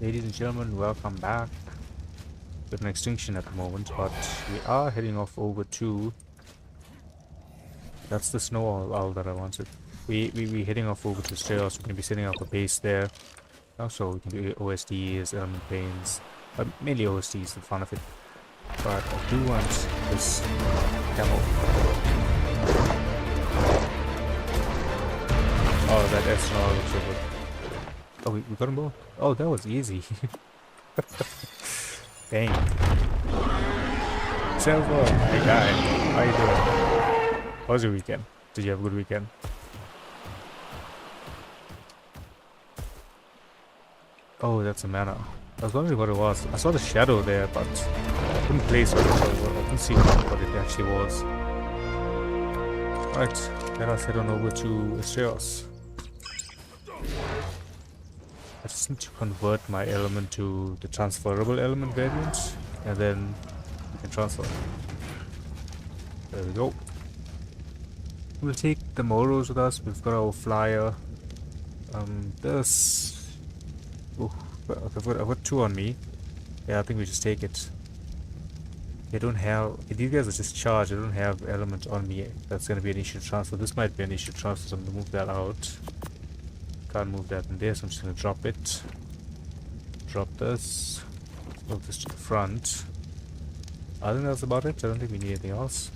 Ladies and gentlemen, welcome back. With an extinction at the moment, but we are heading off over to. That's the snow owl that I wanted. We heading off over to Astraeos. We're gonna be setting up a base there. Also, we can do OSDs, pains, but mainly OSDs, the fun of it. But I do want this camel. Oh, that astronaut looks so good. Oh, we got him both. Oh, that was easy. Dang. Silver, hey guy, how you doing? How was your weekend? Did you have a good weekend? Oh, that's a mana. I was wondering what it was. I saw the shadow there, but I couldn't place it. I couldn't see what it actually was. Right, let us head on over to Astraeos. I just need to convert my element to the transferable element variant, and then we can transfer. There we go. We'll take the Moros with us. We've got our flyer. This. Oh, I've got two on me. Yeah, I think we just take it. I don't have. These guys are just charged. I don't have element on me. That's going to be an issue to transfer. This might be an issue to transfer, so I'm going to move that out. Can't move that in there, so I'm just going to drop it. Drop this. Move this to the front. I think that's about it. I don't think we need anything else.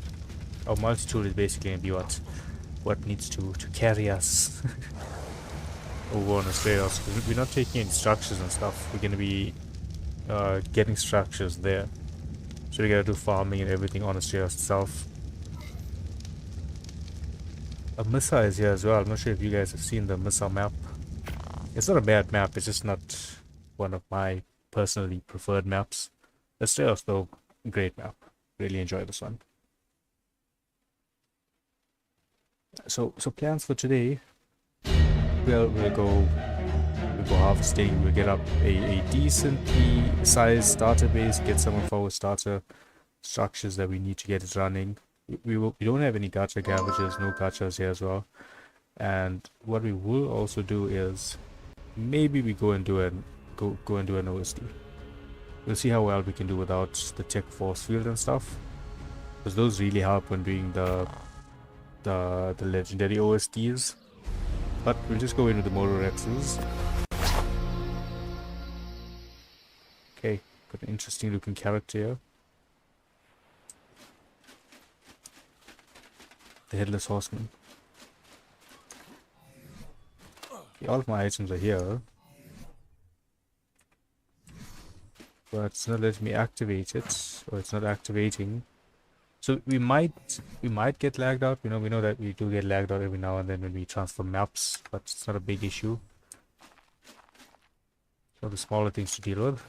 Our multi-tool is basically going to be what needs to carry us over on Astraeos. We're not taking any structures and stuff. We're going to be getting structures there. So we got to do farming and everything on Astraeos itself. A missile is here as well. I'm not sure if you guys have seen the missile map. It's not a bad map. It's just not one of my personally preferred maps. Astraeos though, great map. Really enjoy this one. So plans for today. We'll go harvesting. We'll get up a decently sized starter base. Get some of our starter structures that we need to get it running. We don't have any gacha cabbages, no gachas here as well. And what we will also do is maybe we go and do an OSD. We'll see how well we can do without the tech force field and stuff, because those really help when doing the legendary OSDs. But we'll just go in with the Mororexes. Okay, got an interesting looking character here. The Headless Horseman. Okay, all of my items are here. But it's not letting me activate it, or it's not activating. So we might get lagged out. We know that we do get lagged out every now and then when we transfer maps, but it's not a big issue. So the smaller things to deal with.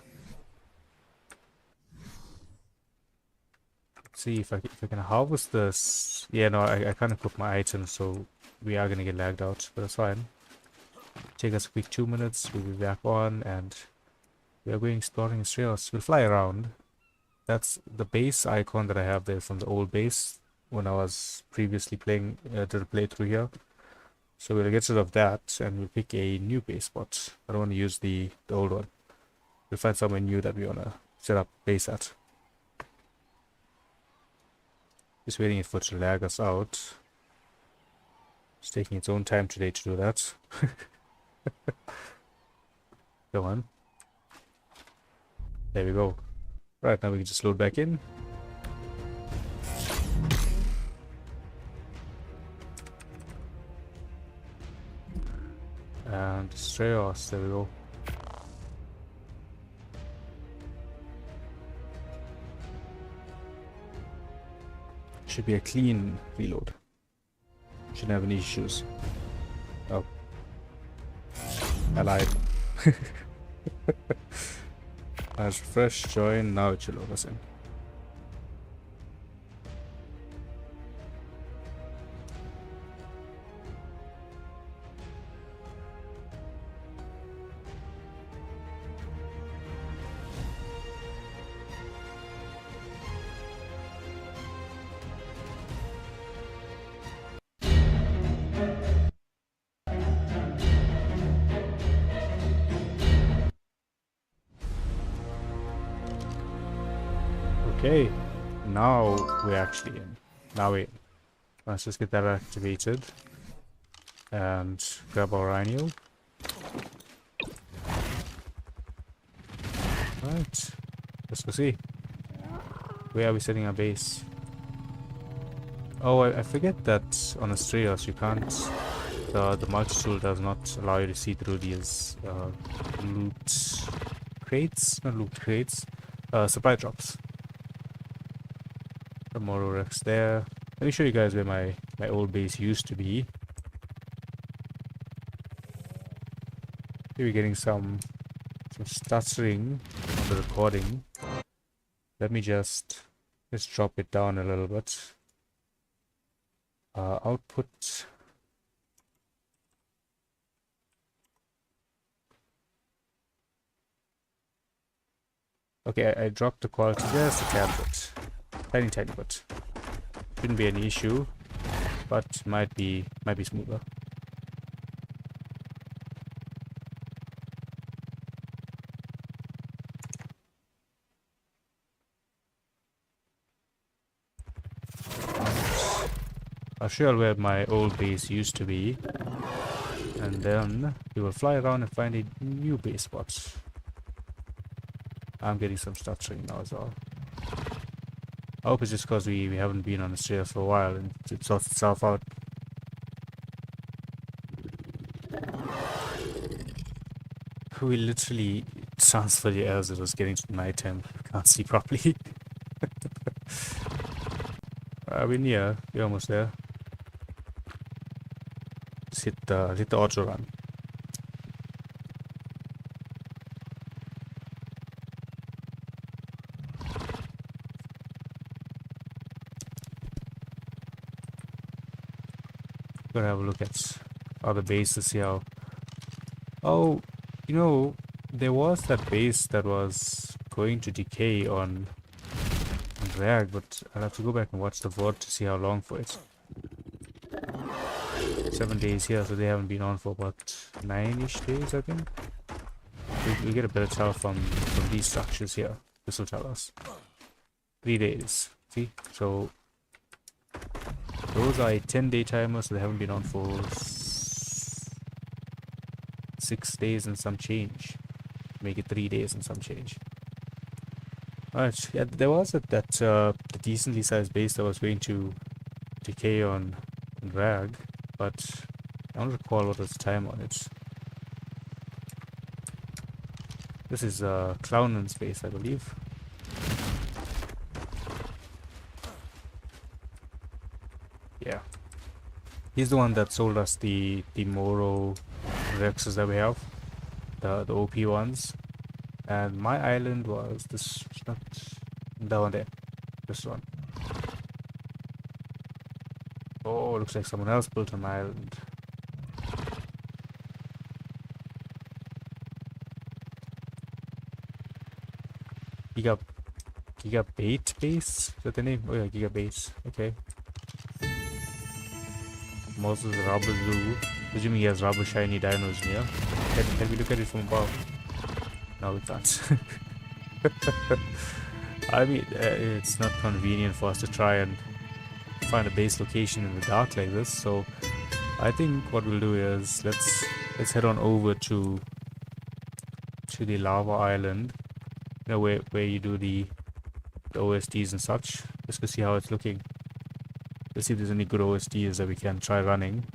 Let's see if I can harvest this. Yeah, no, I can't equip my items, so we are gonna get lagged out, but that's fine. Take us a quick 2 minutes. We'll be back on, and we are going exploring Astraeos. We'll fly around. That's the base icon that I have there from the old base when I was previously playing did a playthrough here. So we'll get rid of that and we'll pick a new base spot. I don't want to use the old one. We'll find somewhere new that we want to set up base at. Just waiting for it to lag us out. It's taking its own time today to do that. Come on. There we go. Right, now we can just load back in. And Astraeos, there we go. Should be a clean reload. Shouldn't have any issues. Oh. I lied. As refresh, join, now it should load us in. Okay, now we're actually in. Now we're in. Let's just get that activated and grab our rhino. Right, let's go see. Where are we setting our base? Oh, I forget that on Astraeos you can't. The multi-tool does not allow you to see through these loot crates, not loot crates, supply drops. The Mororex there. Let me show you guys where my old base used to be. Here we're getting some stuttering on the recording. Let me just drop it down a little bit. Output. Okay, I dropped the quality just a tad bit. Tiny bit. Shouldn't be any issue, but might be smoother. I'll show you where my old base used to be, and then we will fly around and find a new base spot. I'm getting some stuttering now as well. I hope it's just because we haven't been on Astraeos for a while and it sorts itself out. We literally transferred the as it was getting to nighttime. Can't see properly. We're near. We're almost there. Just hit the auto run. Gonna have a look at other bases here. Oh, you know, there was that base that was going to decay on Rag, but I'll have to go back and watch the VOD to see how long for it. 7 days here, so they haven't been on for about 9-ish days, I think. We get a better tell from these structures here. This will tell us. 3 days. See? So those are a 10-day timer, so they haven't been on for 6 days and some change. Make it 3 days and some change. Alright, yeah, there was the decently sized base that was going to decay on Rag, but I don't recall what was the time on it. This is Clownan's base, I believe. Yeah. He's the one that sold us the Moro Rexes that we have. The OP ones. And my island was this, not that one there. This one. Oh, looks like someone else built an island. Gigabait base? Is that the name? Oh yeah, Gigabait. Okay. Moses Rubber Zoo. Presuming he has rubber shiny dinos near. Can we look at it from above? No, we can't. I mean, it's not convenient for us to try and find a base location in the dark like this. So I think what we'll do is let's head on over to the lava island. You know, where you do the OSDs and such. Just to see how it's looking. Let's see if there's any good OSDs that we can try running.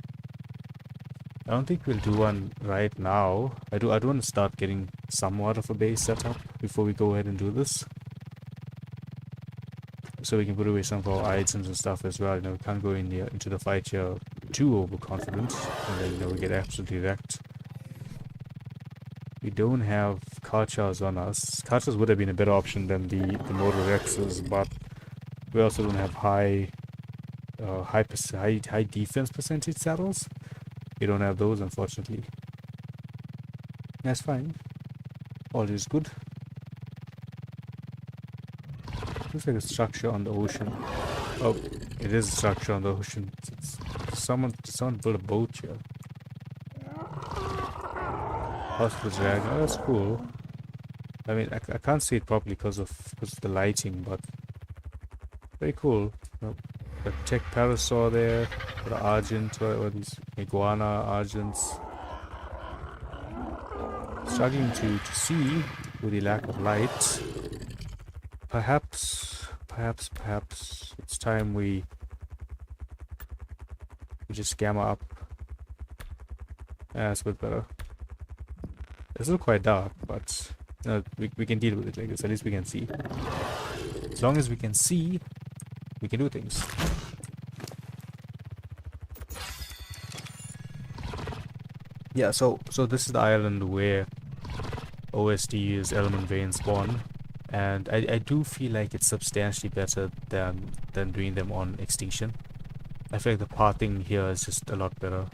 I don't think we'll do one right now. I do want to start getting somewhat of a base set up before we go ahead and do this. So we can put away some of our items and stuff as well. You know, we can't go into the fight here too overconfident, and then, you know, we get absolutely wrecked. We don't have Karchars on us. Karchars would have been a better option than the Motor Rexes, but we also don't have high defense percentage saddles. We don't have those, unfortunately. That's fine. All is good. Looks like a structure on the ocean. Oh, it is a structure on the ocean. Someone built a boat here. Hospital dragon. Oh, that's cool. I mean, I can't see it properly because of the lighting, but Very cool. The tech parasaur there, the argent, what are these iguana argents. Struggling to see with the lack of light. Perhaps it's time we just gamma up. Yeah, that's a bit better. It's still quite dark, but we can deal with it like this. At least we can see. As long as we can see, we can do things. Yeah, so this is the island where OSD's element vein spawn, and I do feel like it's substantially better than doing them on extinction. I feel like the pathing here is just a lot better.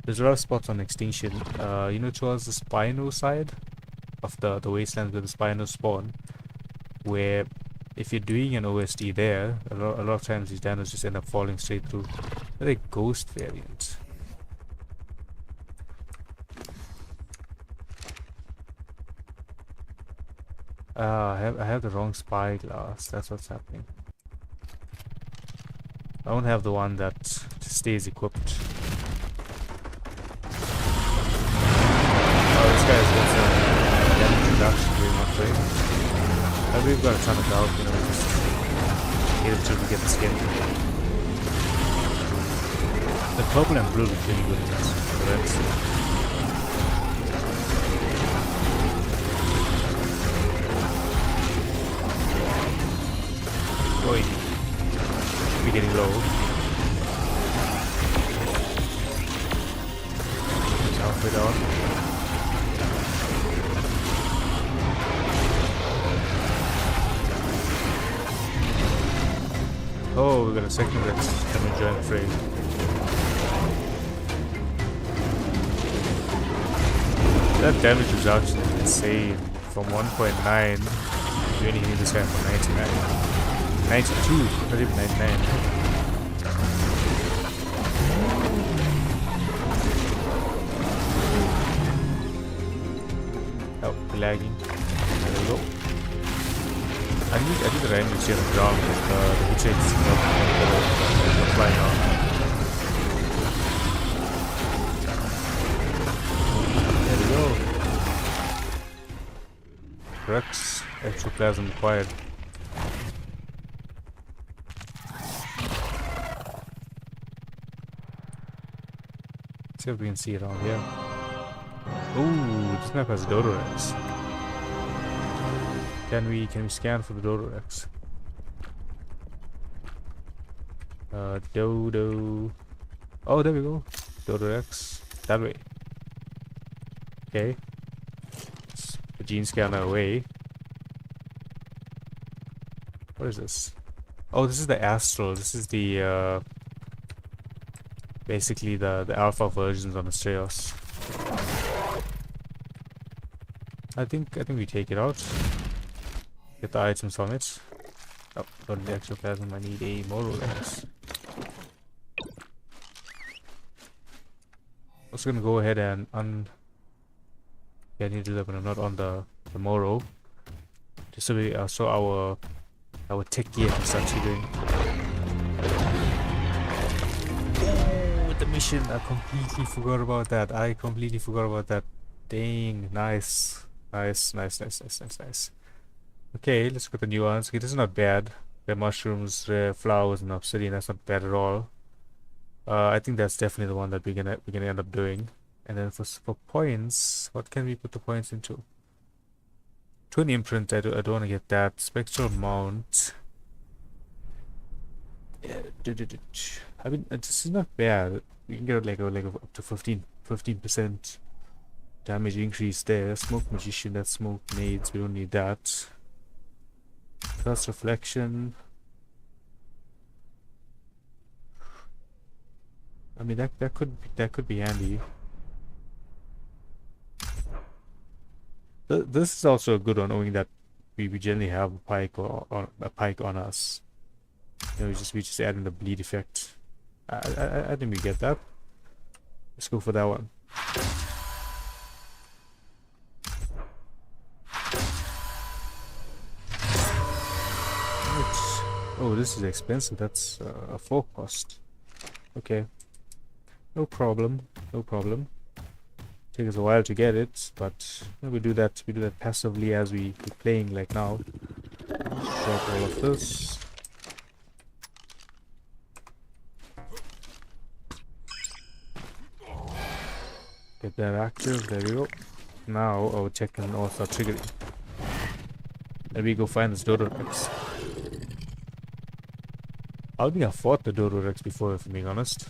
There's a lot of spots on extinction. You know, towards the Spino side of the wasteland where the Spinos spawn, where if you're doing an OSD there, a lot of times these dinos just end up falling straight through. They're like ghost variants. I have the wrong spyglass. That's what's happening. I don't have the one that stays equipped. Oh, this guy's got some damage reduction very much, right? We've got a ton of health, you know, we just hit him till we get the skin. The purple and blue look really good in this. Oi. Should be getting low. It's halfway down. Oh, we got a second that's gonna join the fray. That damage reduction is insane. From 1.9, you only need this guy for 99. 92, not even 99. Oh, lagging. There we go. I need the range here on the ground, but the hit rate is not flying out. There we go. Rex, ectoplasm acquired. Let's see if we can see it around here. Ooh, this map has Dodorex. Can we scan for the Dodorex? Dodo. Oh, there we go. Dodorex. That way. Okay. Let's put the gene scanner away. What is this? Oh, this is the Astral. This is the basically the alpha versions on Astraeos. I think we take it out. Get the items from it. Oh, got the ectoplasm. I need a Moro lens. Also gonna go ahead and yeah, I need to do that when I'm not on the Moro. Just so we so our tech gear is actually doing. Oh, with the mission, I completely forgot about that. Dang, nice. Okay, let's look at the nuance. Okay, this is not bad. Rare mushrooms, rare flowers, and obsidian. That's not bad at all. I think that's definitely the one that we're gonna end up doing. And then for points, what can we put the points into? Twin imprint. I don't want to get that. Spectral mount. Yeah, I mean, this is not bad. We can get like up to 15% damage increase there. Smoke magician. That's smoke nades. We don't need that. Plus reflection. I mean that could be handy. This is also a good one, knowing that we generally have a pike or a pike on us. You know, we just add in the bleed effect. I think we get that. Let's go for that one. Oh, this is expensive. That's a 4 cost. Okay. No problem. No problem. Take us a while to get it, but we do that. We do that passively as we're playing like now. Drop all of this. Get that active. There we go. Now our check can all start triggering. And we go find this Dodo Rex. I don't think I fought the Dodo Rex before, if I'm being honest.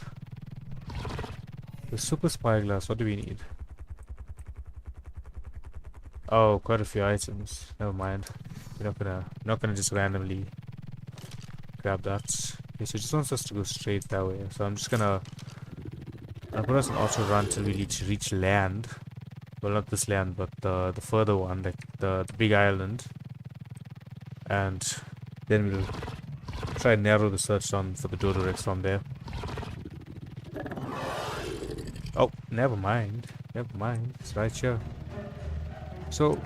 The super spyglass, what do we need? Oh, quite a few items. Never mind. We're not gonna just randomly grab that. Okay, so it just wants us to go straight that way. So I'm just gonna put us an auto run till we reach land. Well, not this land, but the further one, like the big island. And then we'll try and narrow the search down for the Dodo Rex from there. Oh, never mind. Never mind. It's right here. So,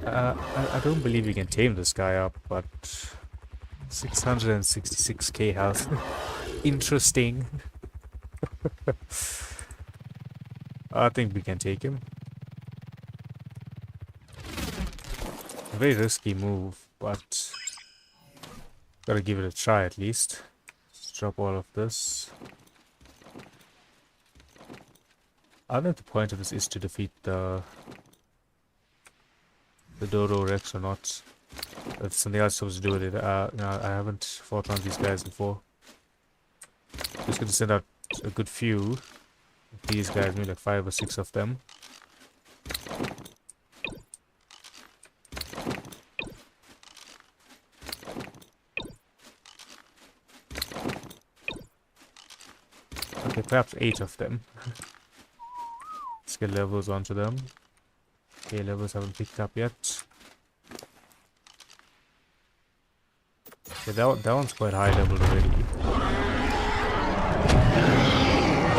I don't believe we can tame this guy up, but 666k health. Interesting. I think we can take him. A very risky move, but gotta give it a try at least. Let's drop all of this. I don't know if the point of this is to defeat the Dodo Rex or not. That's something else supposed to do with it. No, I haven't fought one of these guys before. Just gonna send out a good few of these guys, maybe like 5 or 6 of them. Okay, perhaps 8 of them. Let's get levels onto them. Okay, levels haven't picked up yet. Okay, that one's quite high level already.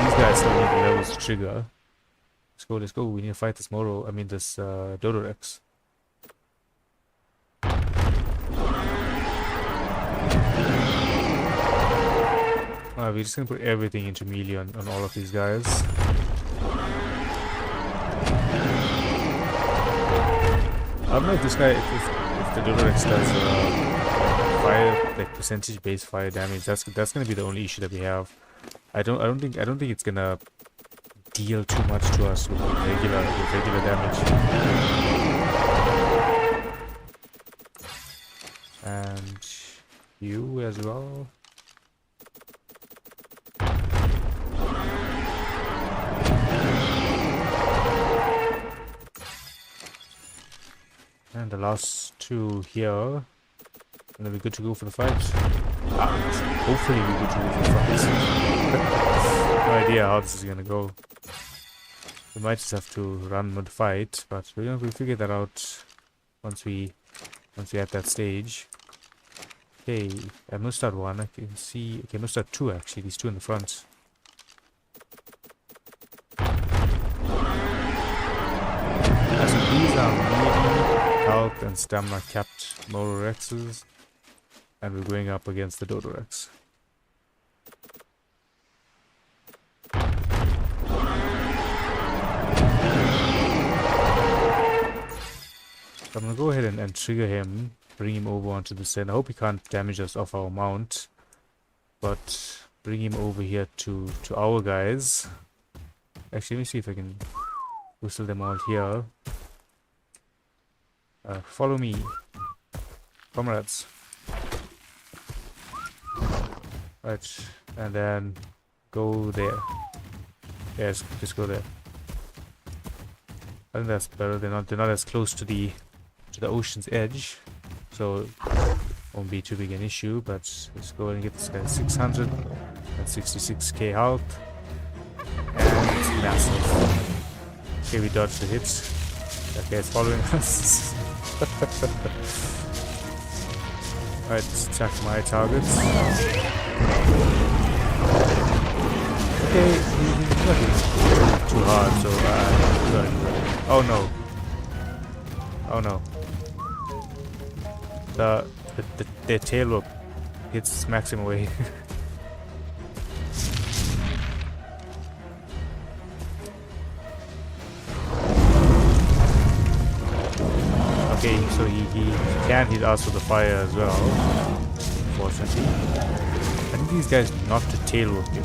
These guys still need the levels to trigger. Let's go, let's go. We need to fight this Moro. I mean, this Dodo Rex. We're just gonna put everything into melee on all of these guys. I don't know if this guy, if the Dodo Rex does fire, like percentage-based fire damage. That's gonna be the only issue that we have. I don't think it's gonna deal too much to us with regular damage. And you as well. And the last 2 here. And then we're good to go for the fight. Hopefully we're good to go for the fight. No idea how this is gonna go. We might just have to run with the fight, but we'll figure that out once we're at that stage. Okay, I must start 1. I can see. Okay, I must start 2 actually. These 2 in the front. So these are maybe health and stamina capped Moro Rexes, and we're going up against the Dodo Rex. So I'm gonna go ahead and trigger him, bring him over onto the side. I hope he can't damage us off our mount, but bring him over here to our guys. Actually, let me see if I can whistle them all here. Follow me, comrades. Right, and then go there. Yes, just go there. I think that's better. They're not as close to the ocean's edge, so won't be too big an issue. But let's go ahead and get this guy 666k health, and it's massive. Okay, we dodged the hits. That guy's following us. Alright, let's attack my targets. Okay, he's not hitting too hard, so oh no. Oh no. Their tail rope hits, smacks him away. Okay, so he can hit us with the fire as well, unfortunately. I think these guys knocked the tail with him.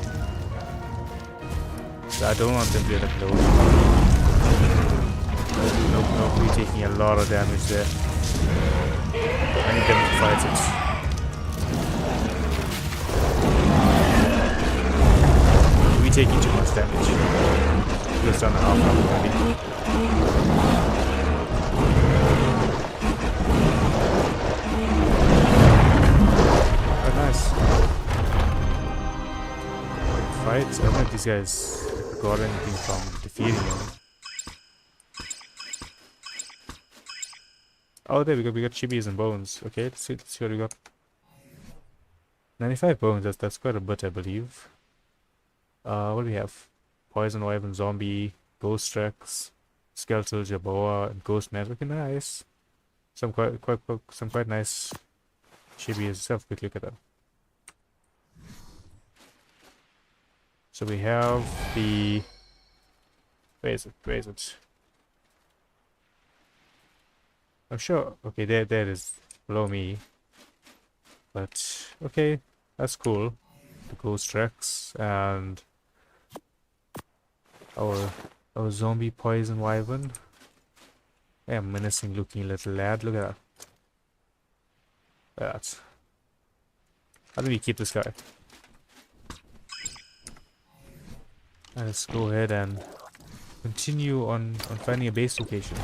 So I don't want them to get up close. Nope, we're taking a lot of damage there. I need them to fight it. We're taking too much damage. Just done a half already. Oh, nice. Fight. I don't know if these guys got anything from defeating him. Oh, there we got chibis and bones. Okay, let's see what we got. 95 bones, that's quite a bit, I believe. What do we have? Poison Wyvern, Zombie, Ghost Rex, Skeletal, Jaboa, and Ghost Man. Looking nice. Some quite nice chibis. Let's have a quick look at them. So we have the... Where is it? I'm sure. Okay, there it is below me. But okay, that's cool. The Ghost Rex and our zombie poison wyvern. Yeah, menacing looking little lad. Look at that. Look at that. How do we keep this guy? Let's go ahead and continue on finding a base location.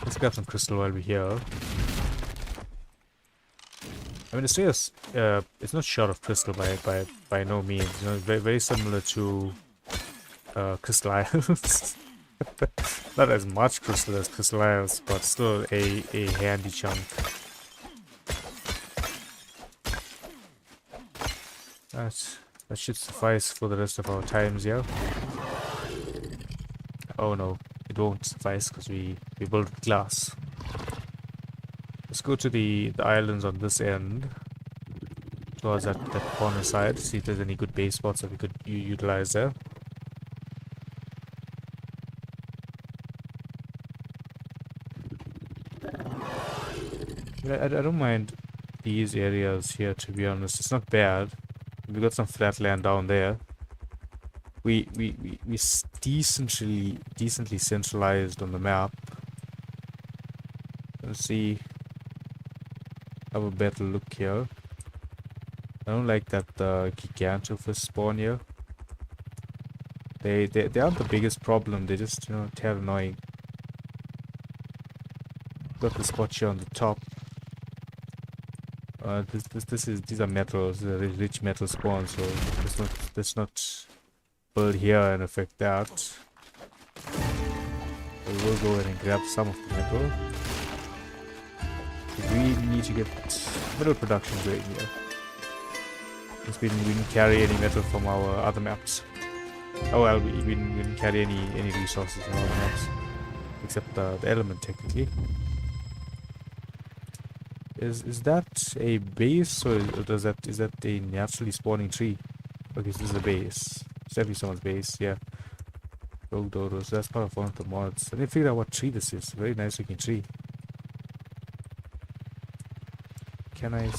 Let's grab some crystal while we're here. I mean, Astraeos, it's not short of crystal by no means. You know, very similar to Crystal Isles. Not as much crystal as Crystal Isles, but still a handy chunk. That should suffice for the rest of our times, yeah. Oh no, it won't suffice because we built glass. Let's go to the islands on this end, towards that corner side, see if there's any good base spots that we could utilize there. I don't mind these areas here, to be honest. It's not bad. We got some flat land down there. We decently centralized on the map. Let's see. Have a better look here. I don't like that Gigantophus spawn here. They aren't the biggest problem. They just, you know, terrible annoying. Got the spot here on the top. These are metals. These are rich metal spawns, so let's not build here and affect that. We will go ahead and grab some of the metal. We need to get metal production going here. Because we didn't carry any metal from our other maps. Oh well, we didn't carry any resources from our maps. Except the element, technically. Is that a base, or is that a naturally spawning tree? Okay, so this is a base. It's definitely someone's base, yeah. Rogue dodos, that's part of one of the mods. I didn't figure out what tree this is. Very nice looking tree. Can I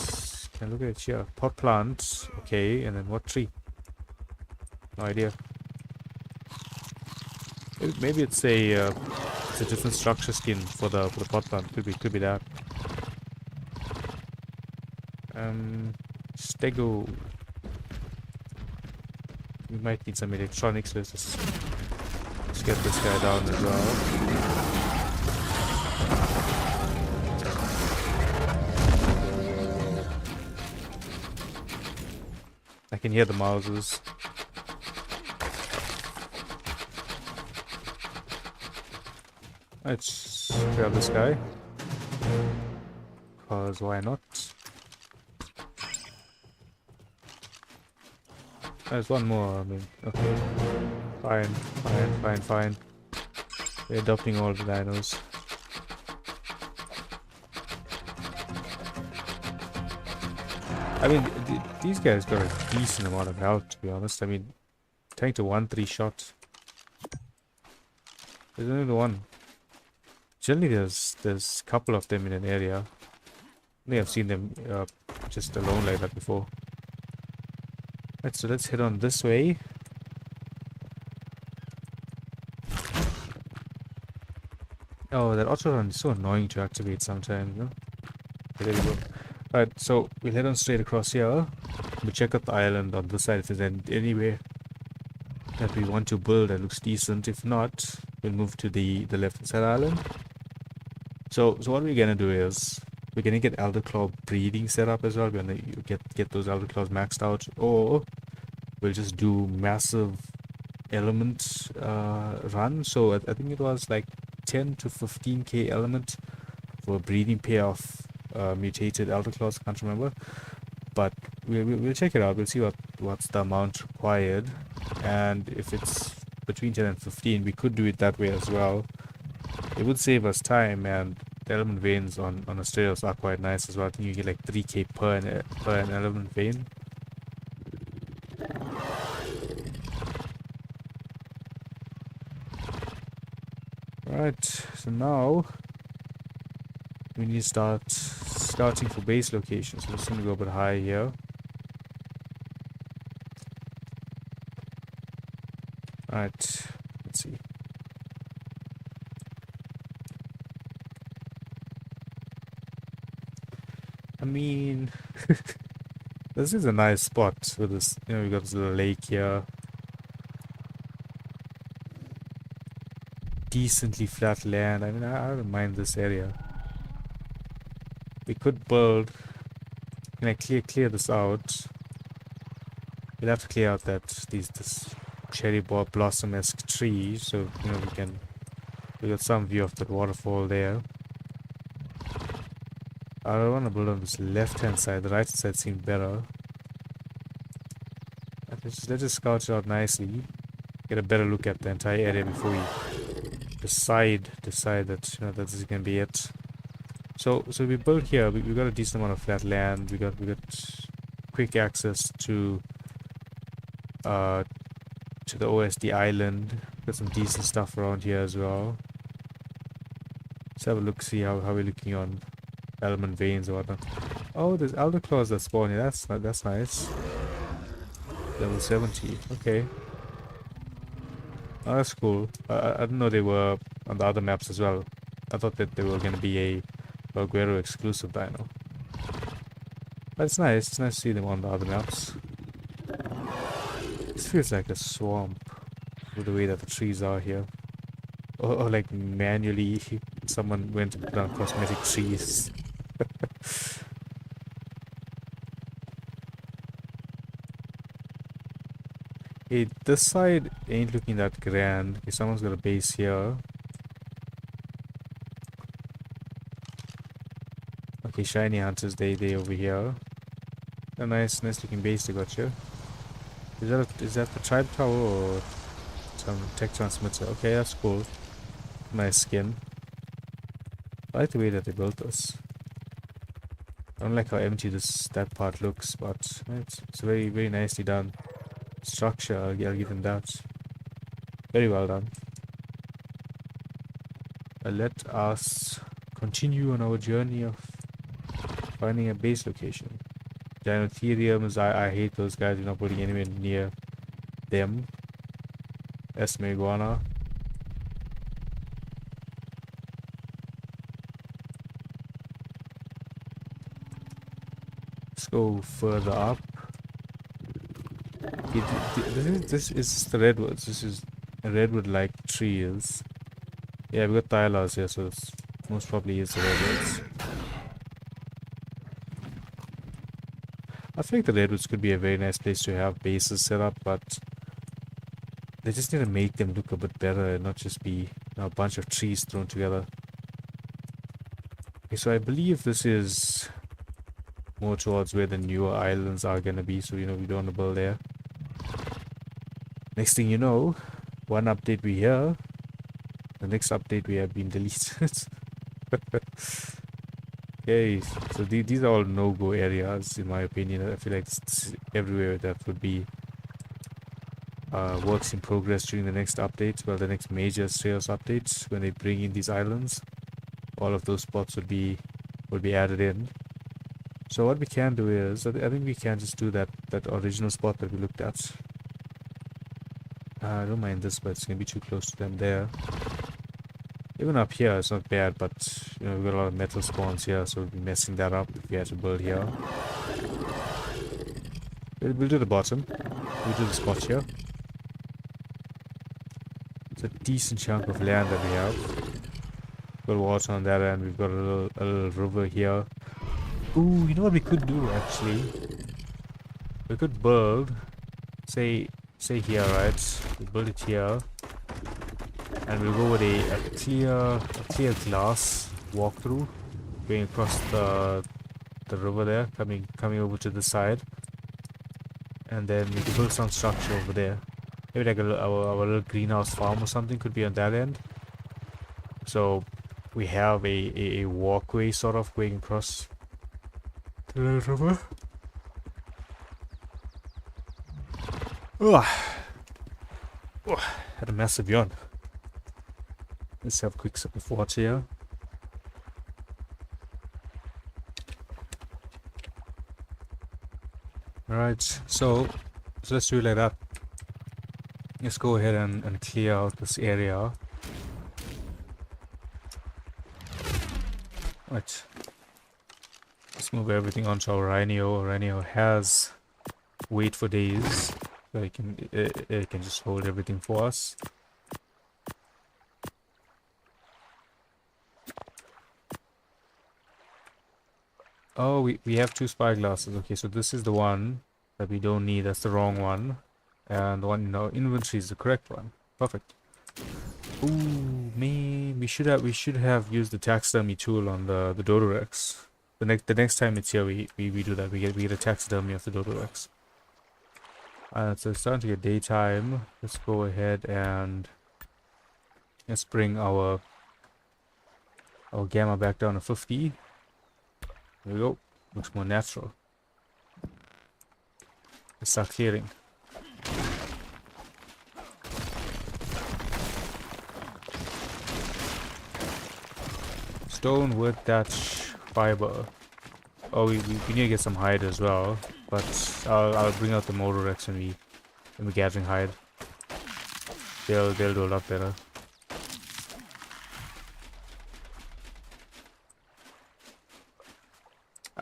look at it here? Pot plant, okay, and then what tree? No idea. Maybe it's a different structure skin for the pot plant. Could be that. Stego. We might need some electronics. Let's get this guy down as well. I can hear the mouses. Let's grab this guy. Cause why not? There's one more, I mean, okay. Fine. We're adopting all the dinos. I mean, these guys got a decent amount of health, to be honest. I mean, tank to 1-3 shot. There's only the one. Generally, there's a couple of them in an area. I think I've seen them just alone like that before. Right, so let's head on this way. Oh, that auto run is so annoying to activate sometimes, you know? Okay, there we go. Alright, so we'll head on straight across here. We'll check out the island on this side if there's anywhere that we want to build that looks decent. If not, we'll move to the left side island. So what we're gonna do is we're gonna get Elder Claw breeding set up as well. We're gonna get those Elder Claws maxed out, or we'll just do massive element run. So I think it was like 10 to 15k element for a breeding pair of mutated Elder Claws. Can't remember, but we'll check it out. We'll see what's the amount required, and if it's between 10 and 15, we could do it that way as well. It would save us time, and the element veins on Astraeos are quite nice as well. I think you get like 3k per an element vein. Right, so now we need to start scouting for base locations. So we're just gonna go a bit high here. Alright, let's see. I mean, this is a nice spot with this, you know, we got this little lake here. Decently flat land. I mean, I don't mind this area. We could build, can I clear this out? We'll have to clear out this cherry blossom-esque tree, so you know we got some view of that waterfall there. I don't want to build on this left-hand side. The right side seemed better. Let's just scout it out nicely. Get a better look at the entire area before we decide that, you know, that this is gonna be it. So we built here. We got a decent amount of flat land. We got quick access to the OSD island. Got some decent stuff around here as well. Let's have a look, see how we're looking on element veins or whatnot. Oh, there's Elder Claws that spawn here. That's nice. Level 70. Okay. Oh, that's cool. I didn't know they were on the other maps as well. I thought that they were gonna be a Aguero exclusive dino. But it's nice. It's nice to see them on the other maps. This feels like a swamp with the way that the trees are here. Or like manually someone went and put on cosmetic trees. Hey, this side ain't looking that grand. Okay, someone's got a base here. Okay, shiny hunters, they over here. A nice looking base they got here. Is that the tribe tower or some tech transmitter? Okay, that's cool. Nice skin. I like the way that they built this. I don't like how empty that part looks, but it's very, very nicely done. Structure, I'll give them that. Very well done. Let us continue on our journey of finding a base location. Dinotheriums, I hate those guys. You're not putting anywhere near them. Esmeguana. Let's go further up. This is the redwoods. This is a redwood-like trees. Yeah, we got Thylas here, so it's most probably is the redwoods. I think the redwoods could be a very nice place to have bases set up, but they just need to make them look a bit better and not just be, you know, a bunch of trees thrown together. Okay, so I believe this is more towards where the newer islands are gonna be, so you know we don't want to build there. Next thing you know, one update we hear, the next update we have been deleted. Okay, so these are all no-go areas in my opinion. I feel like it's everywhere that would be works in progress during the next update. Well, the next major Astraeos updates when they bring in these islands, all of those spots would be added in. So what we can do is, I think we can just do that original spot that we looked at. I don't mind this, but it's gonna be too close to them there. Even up here, it's not bad, but you know we've got a lot of metal spawns here, so we'll be messing that up if we had to build here. We'll do the bottom. We'll do the spot here. It's a decent chunk of land that we have. Got water on that end. We've got a little river here. Ooh, you know what we could do actually? We could build, say here, right? We build it here, and we'll go with a clear glass walkthrough, going across the river there, coming over to the side, and then we could build some structure over there. Maybe like our little greenhouse farm or something could be on that end. So we have a walkway sort of going across the river. Oh, had a massive yawn. Let's have a quick sip of water here. Alright, so let's do it like that. Let's go ahead and clear out this area. Right. Let's move everything onto our Rhino. Our Rhino has weight for days, so it can just hold everything for us. Oh, we have two spyglasses. Okay, so this is the one that we don't need. That's the wrong one. And the one in our inventory is the correct one. Perfect. Ooh, man, we should have used the taxidermy tool on the Dodorex. The next time it's here, we do that. We get a taxidermy of the Dodorex. So it's starting to get daytime. Let's go ahead and let's bring our gamma back down to 50. There we go. Looks more natural. Let's start clearing. Stone, wood, thatch, fiber. Oh, we need to get some hide as well. But I'll bring out the Motorex when we're gathering hide. They'll do a lot better.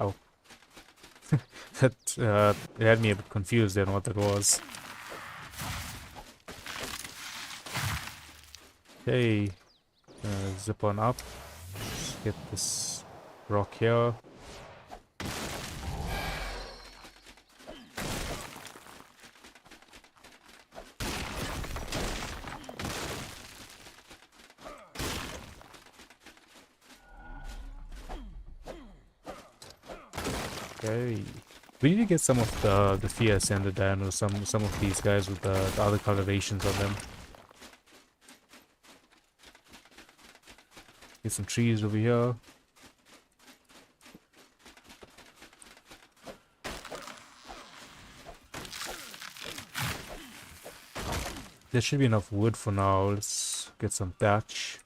Ow. That it had me a bit confused on what that was. Okay, zip on up. Let's get this rock here. Okay. We need to get some of the Fierce and the Dino, some of these guys with the other colorations on them. Get some trees over here. There should be enough wood for now. Let's get some thatch.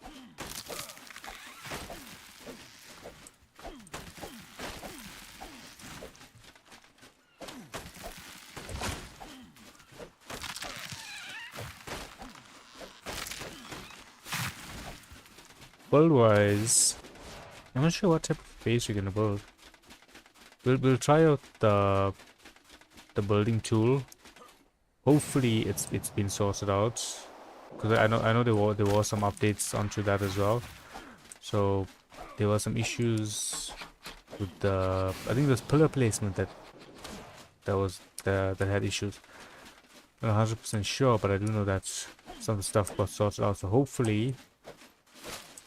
Build wise, I'm not sure what type of base we're gonna build. We'll try out the building tool. Hopefully it's been sorted out, because I know there were some updates onto that as well. So there were some issues with the, I think there's pillar placement that had issues. I'm not 100% sure, but I do know that some of the stuff got sorted out. So hopefully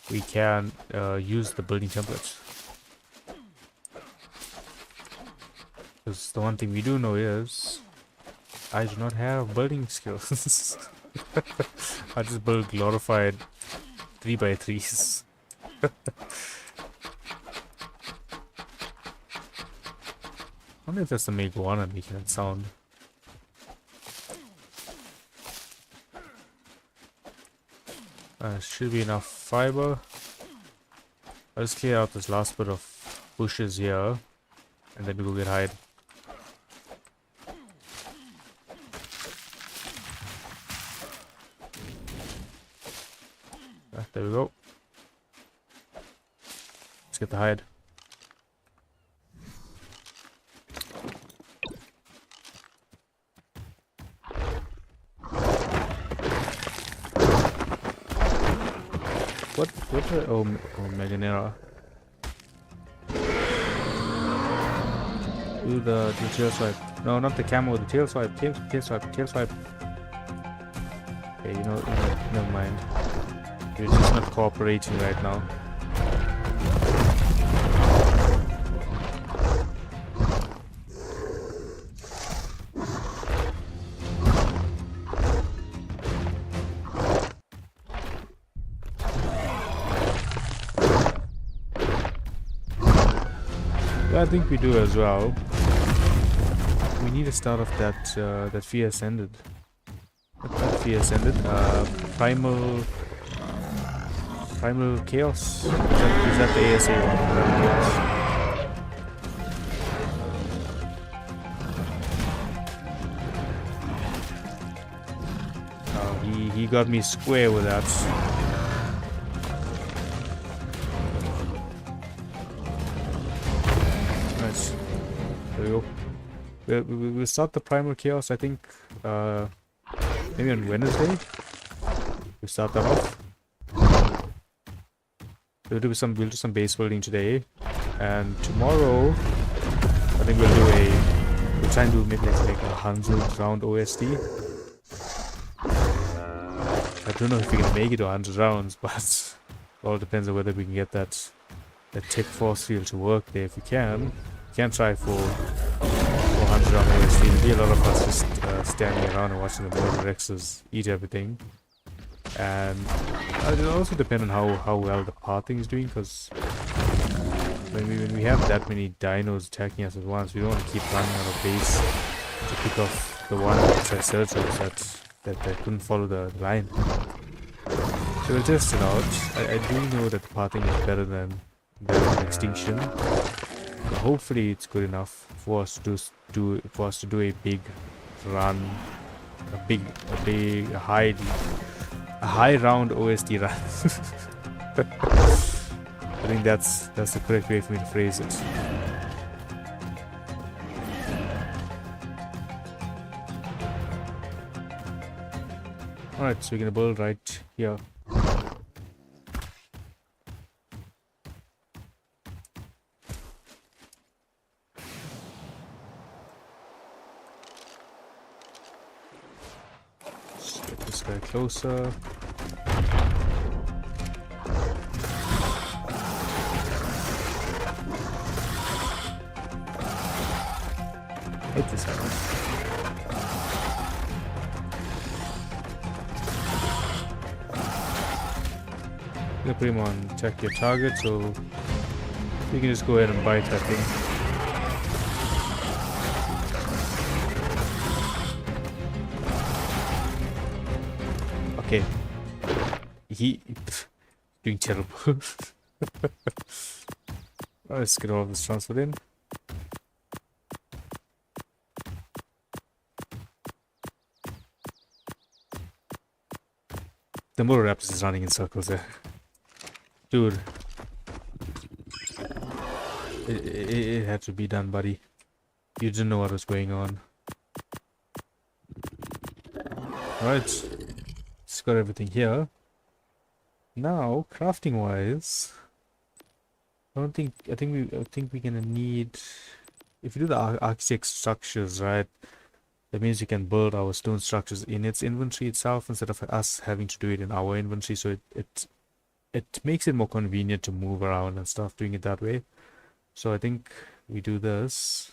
we can use the building templates. Because the one thing we do know is I do not have building skills. I just build glorified 3x3s. wonder if that's the iguana making that sound. Should be enough fiber. I'll just clear out this last bit of bushes here, and then we'll get hide. There we go. Let's get the hide. What the, oh Meganera. Do the tail swipe. No, not the camo, the tail swipe, tail swipe, tail swipe. Okay, you know, never mind. You're just not cooperating right now. I think we do as well. We need to start off that Fear Ascended. That Fear Ascended. Primal Chaos. Is that the ASA one? Primal Chaos. He got me square with that. There we go. We'll start the Primal Chaos, I think, maybe on Wednesday. We'll start that off. We'll do some base building today, and tomorrow I think we'll try and do maybe like a 100 round OSD. I don't know if we can make it to 100 rounds, but it all depends on whether we can get that tech force field to work there. If we can try for 400 on OSD. There'll be a lot of us just standing around and watching the Border Rexes eat everything. And it'll also depend on how well the pathing is doing, because when we have that many dinos attacking us at once, we don't want to keep running out of base to pick off the one Triceratops that couldn't follow the line. So we'll test it out. I do know that pathing is better than Extinction. So hopefully it's good enough for us to do a big run, a high round OSD run. I think that's the correct way for me to phrase it. Alright, so we're gonna build right here. Closer. Hit this guy. I'm gonna put him on check your target, so you can just go ahead and bite that thing. Okay. Doing terrible. Let's get all of this transferred in. The Motoraptor is running in circles there. Dude. It had to be done, buddy. You didn't know what was going on. Alright. Got everything here. Now, crafting wise, I think we're gonna need, if we do the architect structures, right, that means we can build our stone structures in its inventory itself instead of us having to do it in our inventory, so it makes it more convenient to move around and stuff doing it that way. So I think we do this.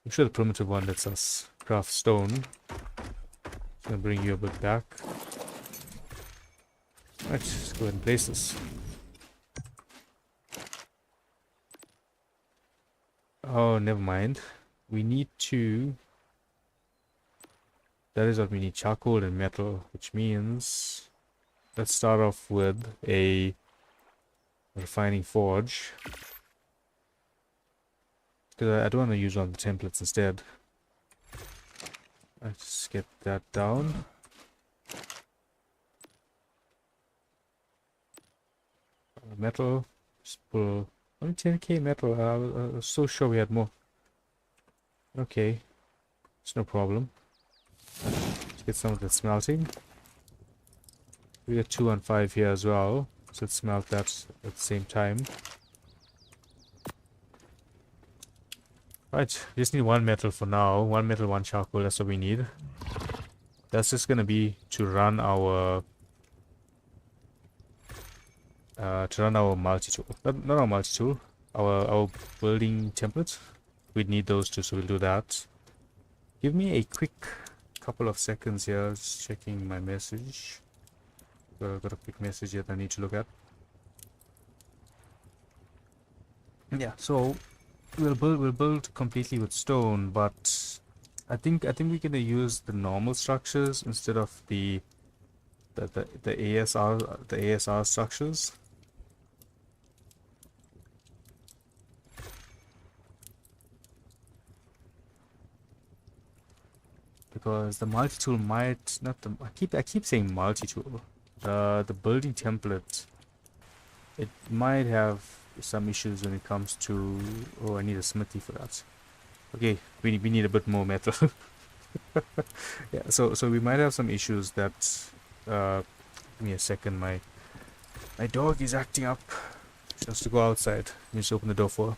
I'm sure the primitive one lets us craft stone. Gonna bring you a bit back. Alright, let's go ahead and place this. Oh, never mind. We need to... That is what we need, charcoal and metal, which means... Let's start off with a refining forge. Because I don't want to use one of the templates instead. Let's get that down. Metal. Just pull... Only 10k metal. I was so sure we had more. Okay. It's no problem. Let's get some of the smelting. We got 2 and 5 here as well. So let's smelt that at the same time. Right, we just need 1 metal for now. 1 metal, 1 charcoal, that's what we need. That's just gonna be to run our multi-tool. Not our multi-tool, our building templates. We'd need those two, so we'll do that. Give me a quick couple of seconds here, just checking my message. Got a quick message here that I need to look at. Yeah, so we'll build completely with stone, but I think we're gonna use the normal structures instead of the ASR structures. Because the multi-tool might not the I keep saying multi-tool. The building template, it might have some issues when it comes to... Oh, I need a smithy for that. Okay, we need a bit more metal. Yeah, so we might have some issues that... give me a second, my dog is acting up. She has to go outside. Let me just open the door for her.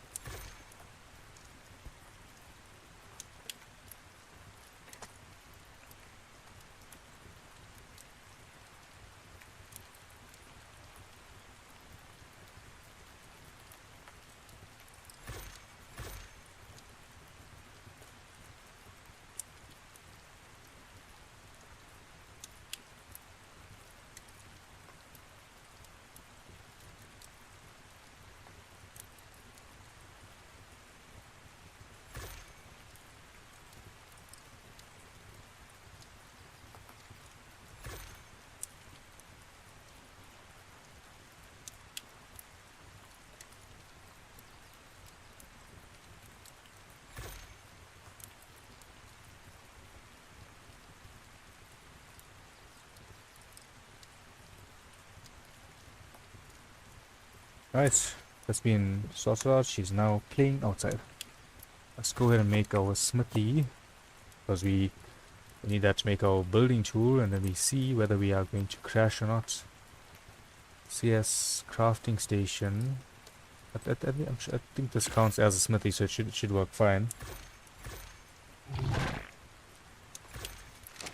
Right, that's been sorted out. She's now playing outside. Let's go ahead and make our smithy, because we need that to make our building tool, and then we see whether we are going to crash or not. CS crafting station. I think this counts as a smithy, so it should work fine.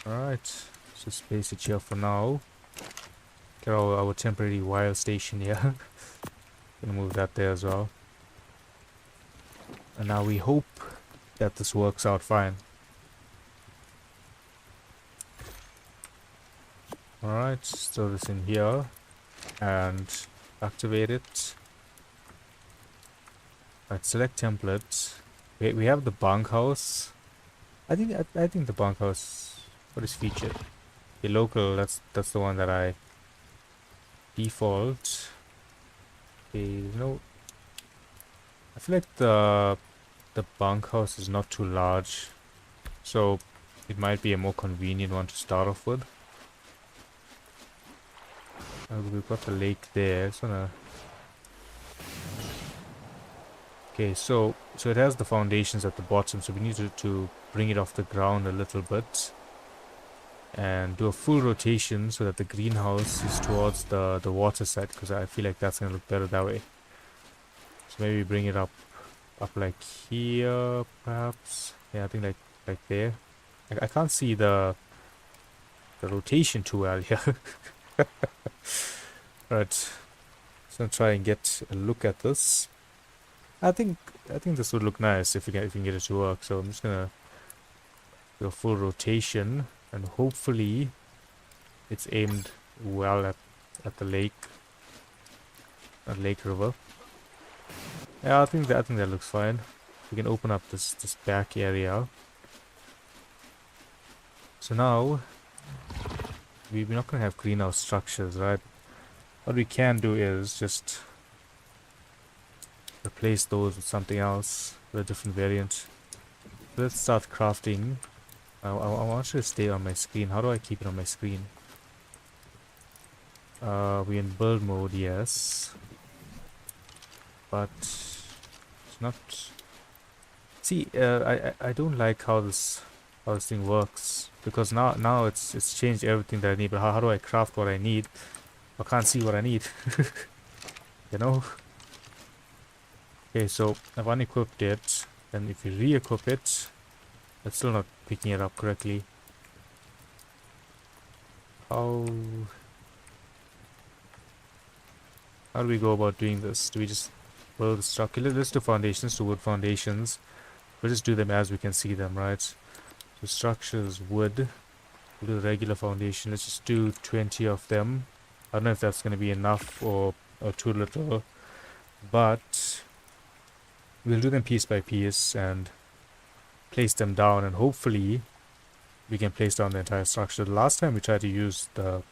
Alright, let's just place it here for now. Get our temporary wild station here. Gonna move that there as well. And now we hope that this works out fine. Alright, throw this in here and activate it. Right, select template. We have the bunkhouse. I think the bunkhouse, what is featured? The local, that's the one that I default. Okay, no. I feel like the bunkhouse is not too large, so it might be a more convenient one to start off with. We've got the lake there. It's gonna... Okay, so it has the foundations at the bottom, so we need to bring it off the ground a little bit and do a full rotation so that the greenhouse is towards the water side, because I feel like that's gonna look better that way. So maybe bring it up like here, perhaps. Yeah, I think like there. I can't see the rotation too well here. Right, so I'm try and get a look at this. I think this would look nice if we can get it to work. So I'm just gonna do a full rotation, and hopefully it's aimed well at the lake, lake river. Yeah, I think that looks fine. we can open up this back area. So now we're not gonna have greenhouse structures, right? What we can do is just replace those with something else, with a different variant. Let's start crafting. I want you to stay on my screen. How do I keep it on my screen? We're in build mode, yes. But it's not. See, I don't like how this thing works, because now it's changed everything that I need. But how do I craft what I need? I can't see what I need. You know. Okay, so I've unequipped it, and if you re-equip it, it's still not picking it up correctly. How do we go about doing this? Do we just build the structure? Let's do foundations, do wood foundations. We'll just do them as we can see them, right? So structures, wood. We'll do the regular foundation. Let's just do 20 of them. I don't know if that's going to be enough or too little, but we'll do them piece by piece and place them down, and hopefully we can place down the entire structure. The last time we tried to use the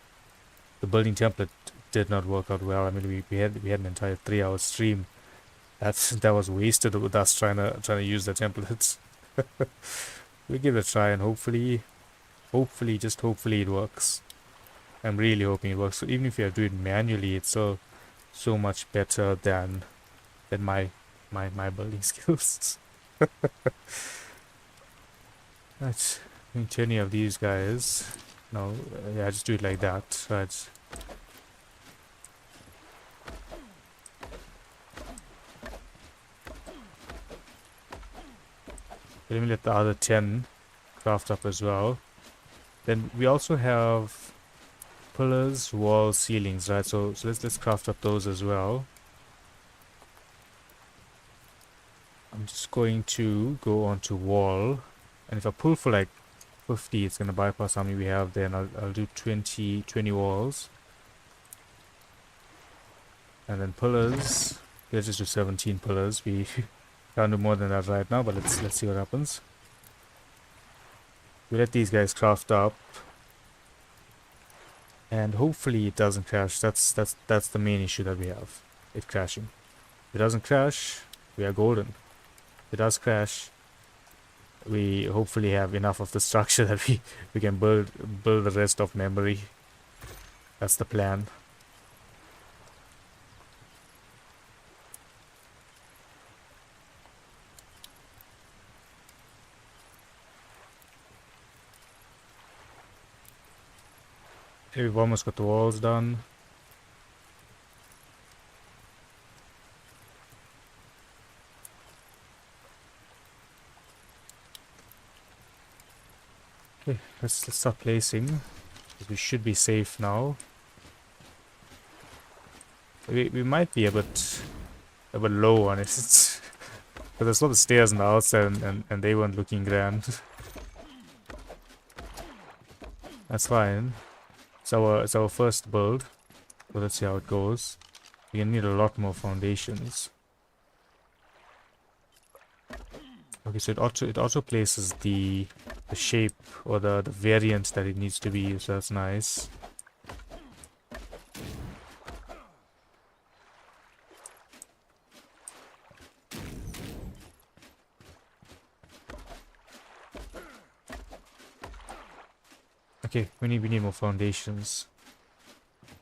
building template did not work out well. I mean, we had an entire 3-hour stream that was wasted with us trying to use the templates. We'll give it a try, and hopefully just hopefully it works. I'm really hoping it works. So even if you have to do it manually, it's so much better than my building skills. Right, 20 of these guys. No, yeah, just do it like that. Right. Let me let the other 10 craft up as well. Then we also have pillars, walls, ceilings, right? So let's craft up those as well. I'm just going to go onto wall, and if I pull for like 50, it's gonna bypass how many we have there, and I'll do 20 walls. And then pillars, let's just do 17 pillars. We can't do more than that right now, but let's see what happens. We let these guys craft up, and hopefully it doesn't crash. That's the main issue that we have, it crashing. If it doesn't crash, we are golden. If it does crash, we hopefully have enough of the structure that we can build the rest of memory. That's the plan. Okay, we've almost got the walls done. Okay, let's start placing. We should be safe now. We might be a bit low on it. Because there's a lot of stairs on the outside, and they weren't looking grand. That's fine. It's our first build, so let's see how it goes. We're gonna need a lot more foundations. Okay, so it auto places the shape or the variant that it needs to be, so that's nice. Okay, we need more foundations.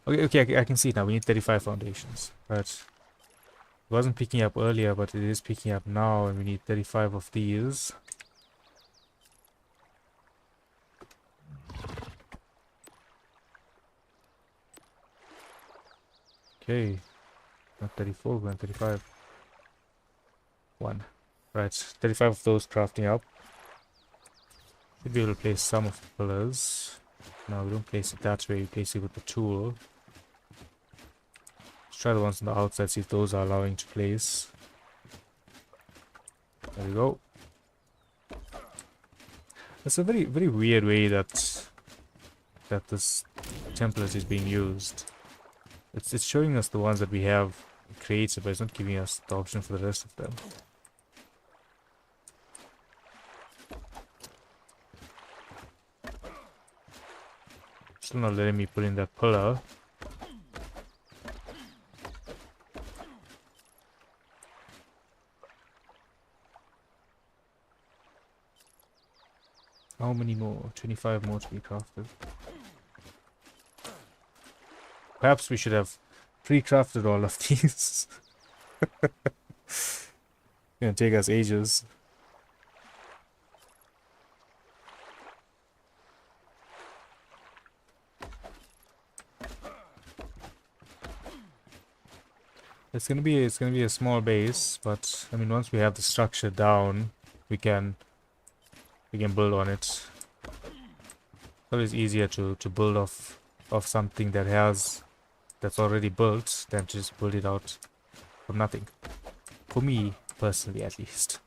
Okay, I can see it now. We need 35 foundations. Right. It wasn't picking up earlier, but it is picking up now, and we need 35 of these. Okay. Not 34, we're on 35. 1. Right, 35 of those crafting up. Should be able to place some of the pillars. No, we don't place it that way, we place it with the tool. Let's try the ones on the outside, see if those are allowing to place. There we go. It's a very, very weird way that this template is being used. It's showing us the ones that we have created, but it's not giving us the option for the rest of them. Still not letting me put in that pillar. How many more? 25 more to be crafted. Perhaps we should have pre-crafted all of these. It's gonna take us ages. It's gonna be a small base, but I mean once we have the structure down, we can build on it. It's always easier to build off something that's already built than to just build it out from nothing. For me personally, at least.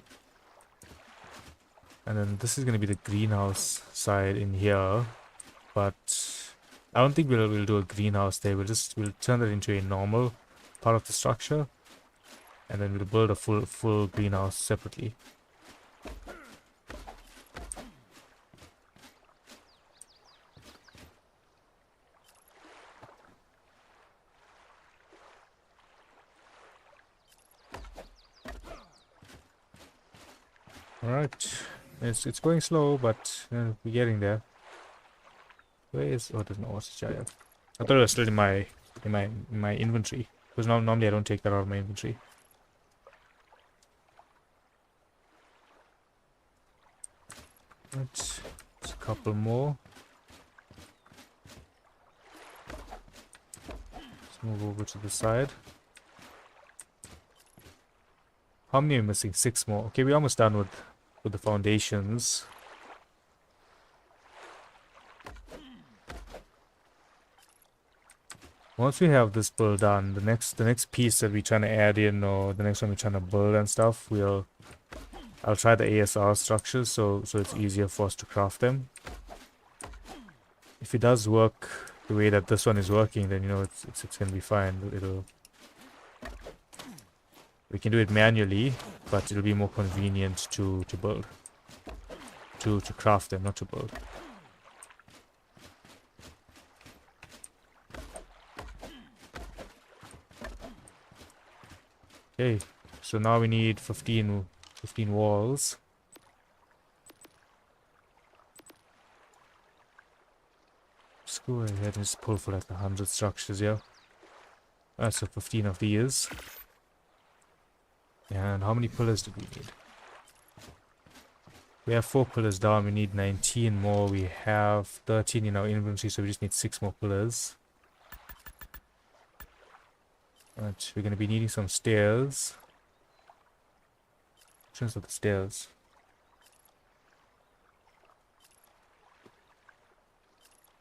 And then this is gonna be the greenhouse side in here, but I don't think we'll do a greenhouse there. We'll turn that into a normal part of the structure, and then we'll build a full greenhouse separately. Alright, it's going slow, but we're getting there. Where is, oh, there's no ostrich area. I thought it was still in my inventory, because normally I don't take that out of my inventory. Right, just a couple more. Let's move over to the side. How many are we missing? 6 more. Okay, we're almost done with the foundations. Once we have this build done, the next piece that we're trying to add in, or the next one we're trying to build and stuff, I'll try the ASR structures so it's easier for us to craft them. If it does work the way that this one is working, then you know it's gonna be fine. We can do it manually, but it'll be more convenient to build. To craft them, not to build. Okay, so now we need 15 walls. Let's go ahead and just pull for like 100 structures here. So 15 of these. And how many pillars do we need? We have 4 pillars down, we need 19 more. We have 13 in our inventory, so we just need 6 more pillars. Right, we're going to be needing some stairs. Which ones are the stairs?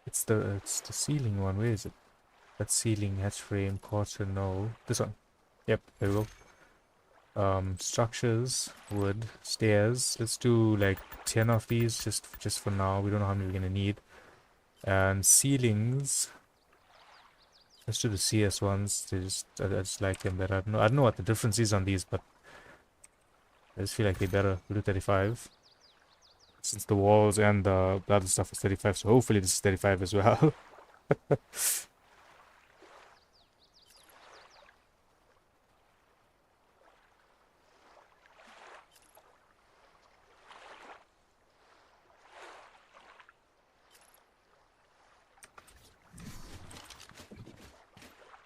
It's the ceiling one. Where is it? That ceiling, hatch frame, quarter, no. This one. Yep, there we go. Structures, wood, stairs. Let's do like 10 of these just for now. We don't know how many we're going to need. And ceilings. Let's do the CS ones. I just like them better. I don't know what the difference is on these, but I just feel like they're better. We'll do 35. Since the walls and the other stuff is 35, so hopefully this is 35 as well.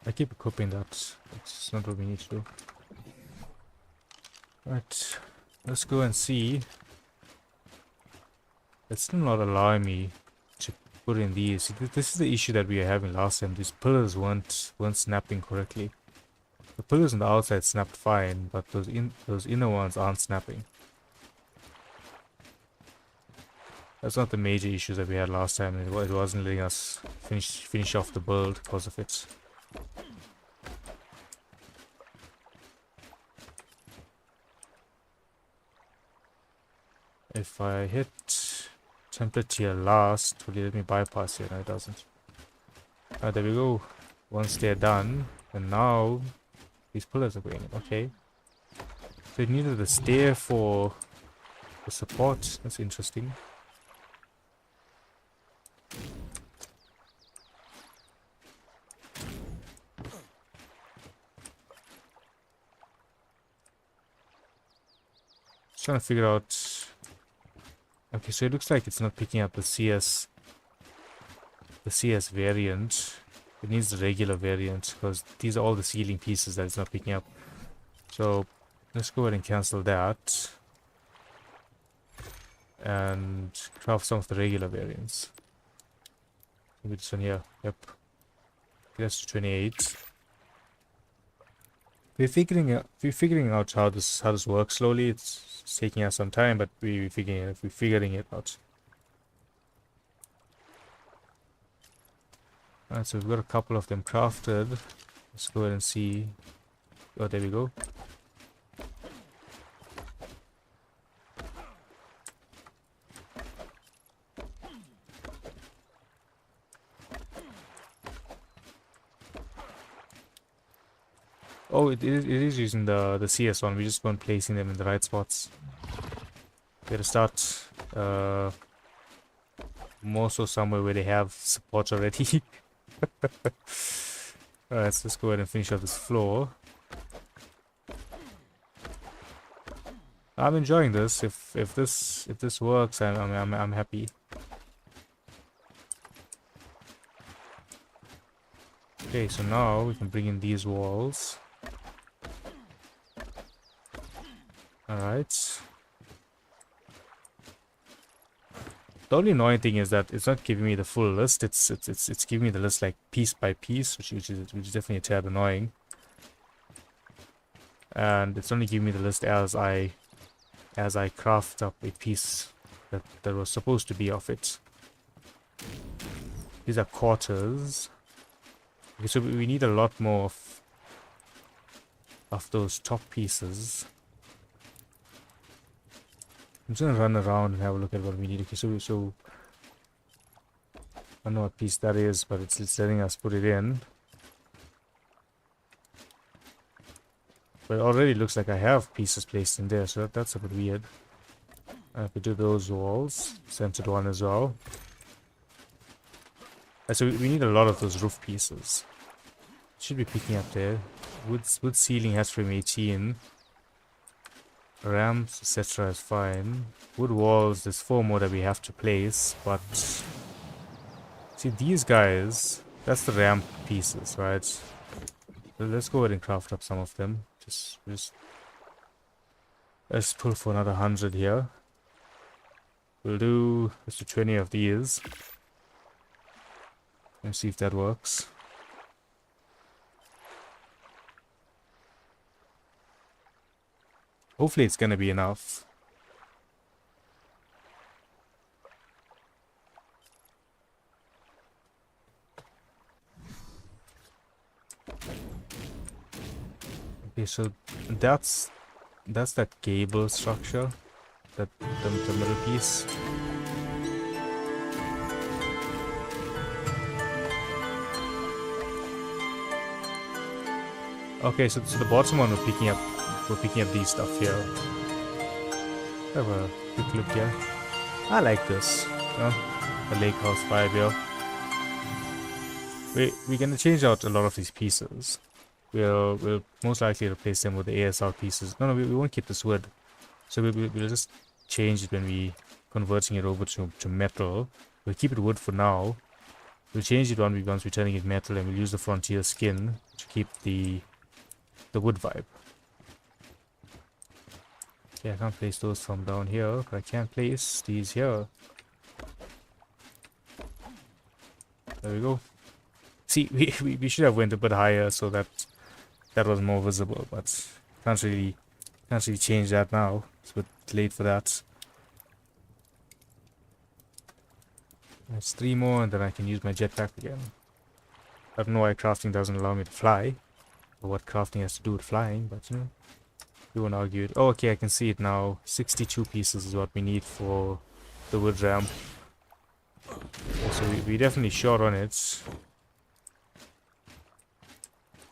I keep equipping that. It's not what we need to do. Right, let's go and see. It's still not allowing me to put in these. This is the issue that we were having last time. These pillars weren't snapping correctly. The pillars on the outside snapped fine, but those inner ones aren't snapping. That's not the major issues that we had last time. It wasn't letting us finish off the build because of it. If I hit template tier last, will it let me bypass here? No, it doesn't. There we go. Once they're done, and now these pillars are going in. Okay. So it needed a stair for the support. That's interesting. Trying to figure out. Okay, so it looks like it's not picking up the CS variant. It needs the regular variant because these are all the ceiling pieces that it's not picking up. So let's go ahead and cancel that and craft some of the regular variants. Maybe this one here. Yep. That's 28. We're figuring out how this works slowly. It's taking us some time, but we're figuring it out. Alright, so we've got a couple of them crafted. Let's go ahead and see. Oh, there we go. Oh, it is using the CS one. We just weren't placing them in the right spots. We gotta start more so somewhere where they have support already. Alright, so let's go ahead and finish off this floor. I'm enjoying this. If this works, I'm happy. Okay, so now we can bring in these walls. Alright. The only annoying thing is that it's not giving me the full list. It's giving me the list like piece by piece, which is definitely a tad annoying. And it's only giving me the list as I craft up a piece that was supposed to be of it. These are quarters. Okay, so we need a lot more of those top pieces. I'm just gonna run around and have a look at what we need. Okay, so I don't know what piece that is, but it's letting us put it in. But it already looks like I have pieces placed in there, so that's a bit weird. I have to do those walls, centered one as well. So we need a lot of those roof pieces. Should be picking up there. Wood ceiling has frame 18. Ramps, etc. is fine. Wood walls, there's 4 more that we have to place, but see these guys, that's the ramp pieces, right? So let's go ahead and craft up some of them. Just let's pull for another 100 here. Let's do 20 of these. Let's see if that works. Hopefully it's gonna be enough. Okay, so that's that gable structure, the middle piece. Okay, so the bottom one we're picking up these stuff here. Have a quick look here. I like this. The lake house vibe here. We're gonna change out a lot of these pieces. We'll most likely replace them with the ASR pieces. No, we won't keep this wood. So we'll just change it when we converting it over to metal. We'll keep it wood for now. We'll change it once we're turning it metal, and we'll use the frontier skin to keep the wood vibe. Okay, I can't place those from down here, but I can place these here. There we go. See, we should have went a bit higher so that was more visible, but can't really change that now. It's a bit late for that. There's 3 more, and then I can use my jetpack again. I don't know why crafting doesn't allow me to fly, or what crafting has to do with flying, but you know, we won't argue it. Oh, okay, I can see it now. 62 pieces is what we need for the wood ramp. So we definitely short on it.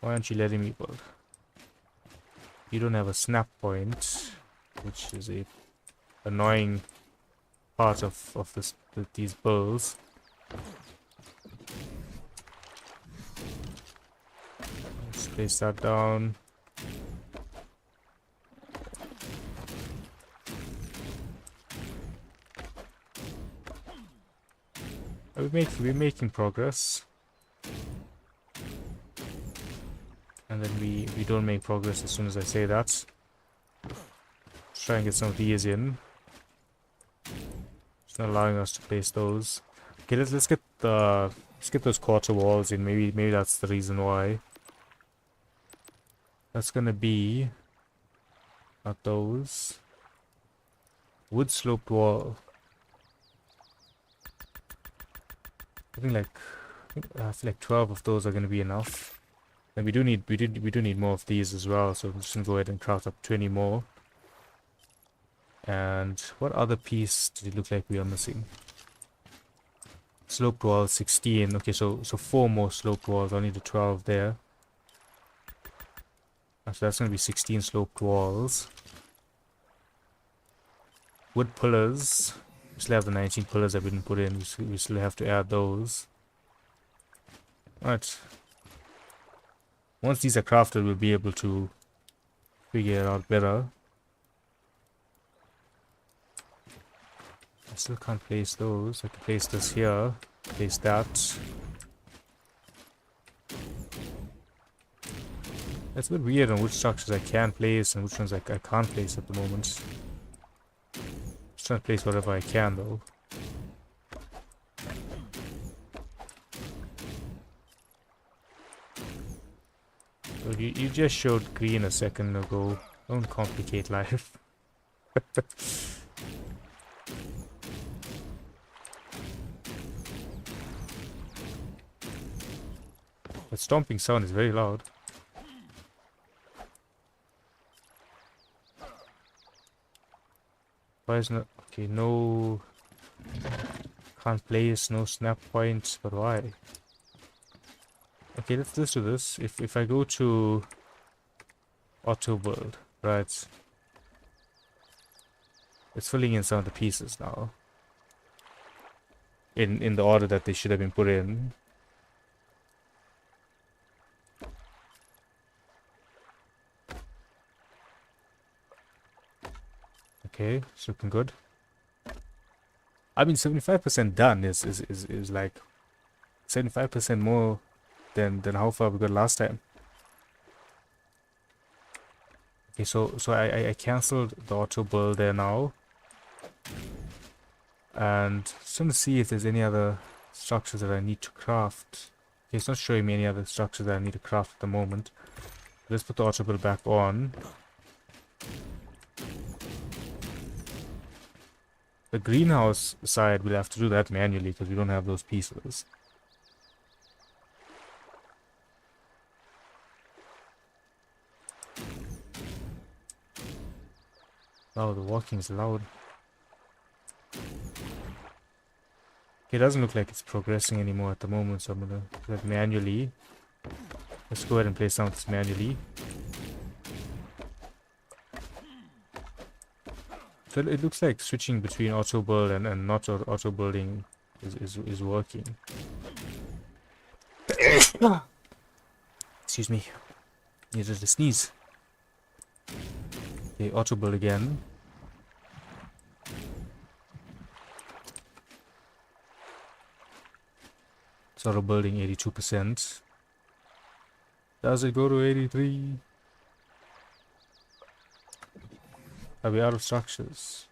Why aren't you letting me build? You don't have a snap point, which is a annoying part of these builds. Let's place that down. we're making progress. And then we don't make progress as soon as I say that. Let's try and get some of these in. It's not allowing us to place those. Okay, let's get those quarter walls in. Maybe that's the reason why. That's gonna be not those. Wood sloped wall. I feel like 12 of those are gonna be enough. And we do need more of these as well, so I'm just gonna go ahead and craft up 20 more. And what other piece did it look like we are missing? Sloped wall 16. Okay, so 4 more sloped walls. I need a 12 there. So that's gonna be 16 sloped walls. Wood pillars. We still have the 19 pillars that we didn't put in. We still have to add those. Alright. Once these are crafted, we'll be able to figure it out better. I still can't place those. I can place this here. Place that. It's a bit weird on which structures I can place and which ones I can't place at the moment. Just trying to place whatever I can though. So you just showed green a second ago. Don't complicate life. The stomping sound is very loud. Why is not okay? No, can't place, no snap points, but why? Okay, let's do this. If I go to auto build, right? It's filling in some of the pieces now. In the order that they should have been put in. Okay, it's looking good. I mean, 75% done is like 75% more than how far we got last time. Okay, so I cancelled the auto build there now, and just want to see if there's any other structures that I need to craft. Okay, it's not showing me any other structures that I need to craft at the moment. Let's put the auto build back on. The greenhouse side, we'll have to do that manually because we don't have those pieces. Oh, the walking is loud. Okay, it doesn't look like it's progressing anymore at the moment, so I'm gonna do that manually. Let's go ahead and place some of this manually. So it looks like switching between auto build and not auto building is working. Excuse me. Needed to sneeze. Okay, auto build again. It's auto building 82%. Does it go to 83? Are we out of structures?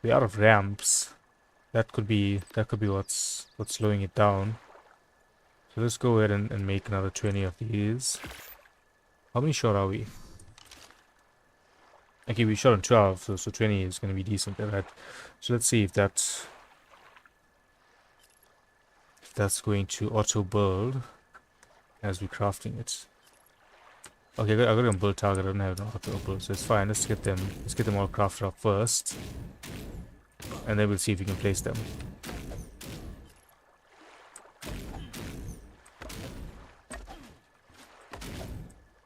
We're out of ramps. That could be what's slowing it down. So let's go ahead and make another 20 of these. How many short are we? Okay, we shot on 12, so 20 is gonna be decent, right? So let's see if that's going to auto build as we're crafting it. Okay, I got them build target. I don't have an auto build, so it's fine. Let's get them all crafted up first, and then we'll see if we can place them.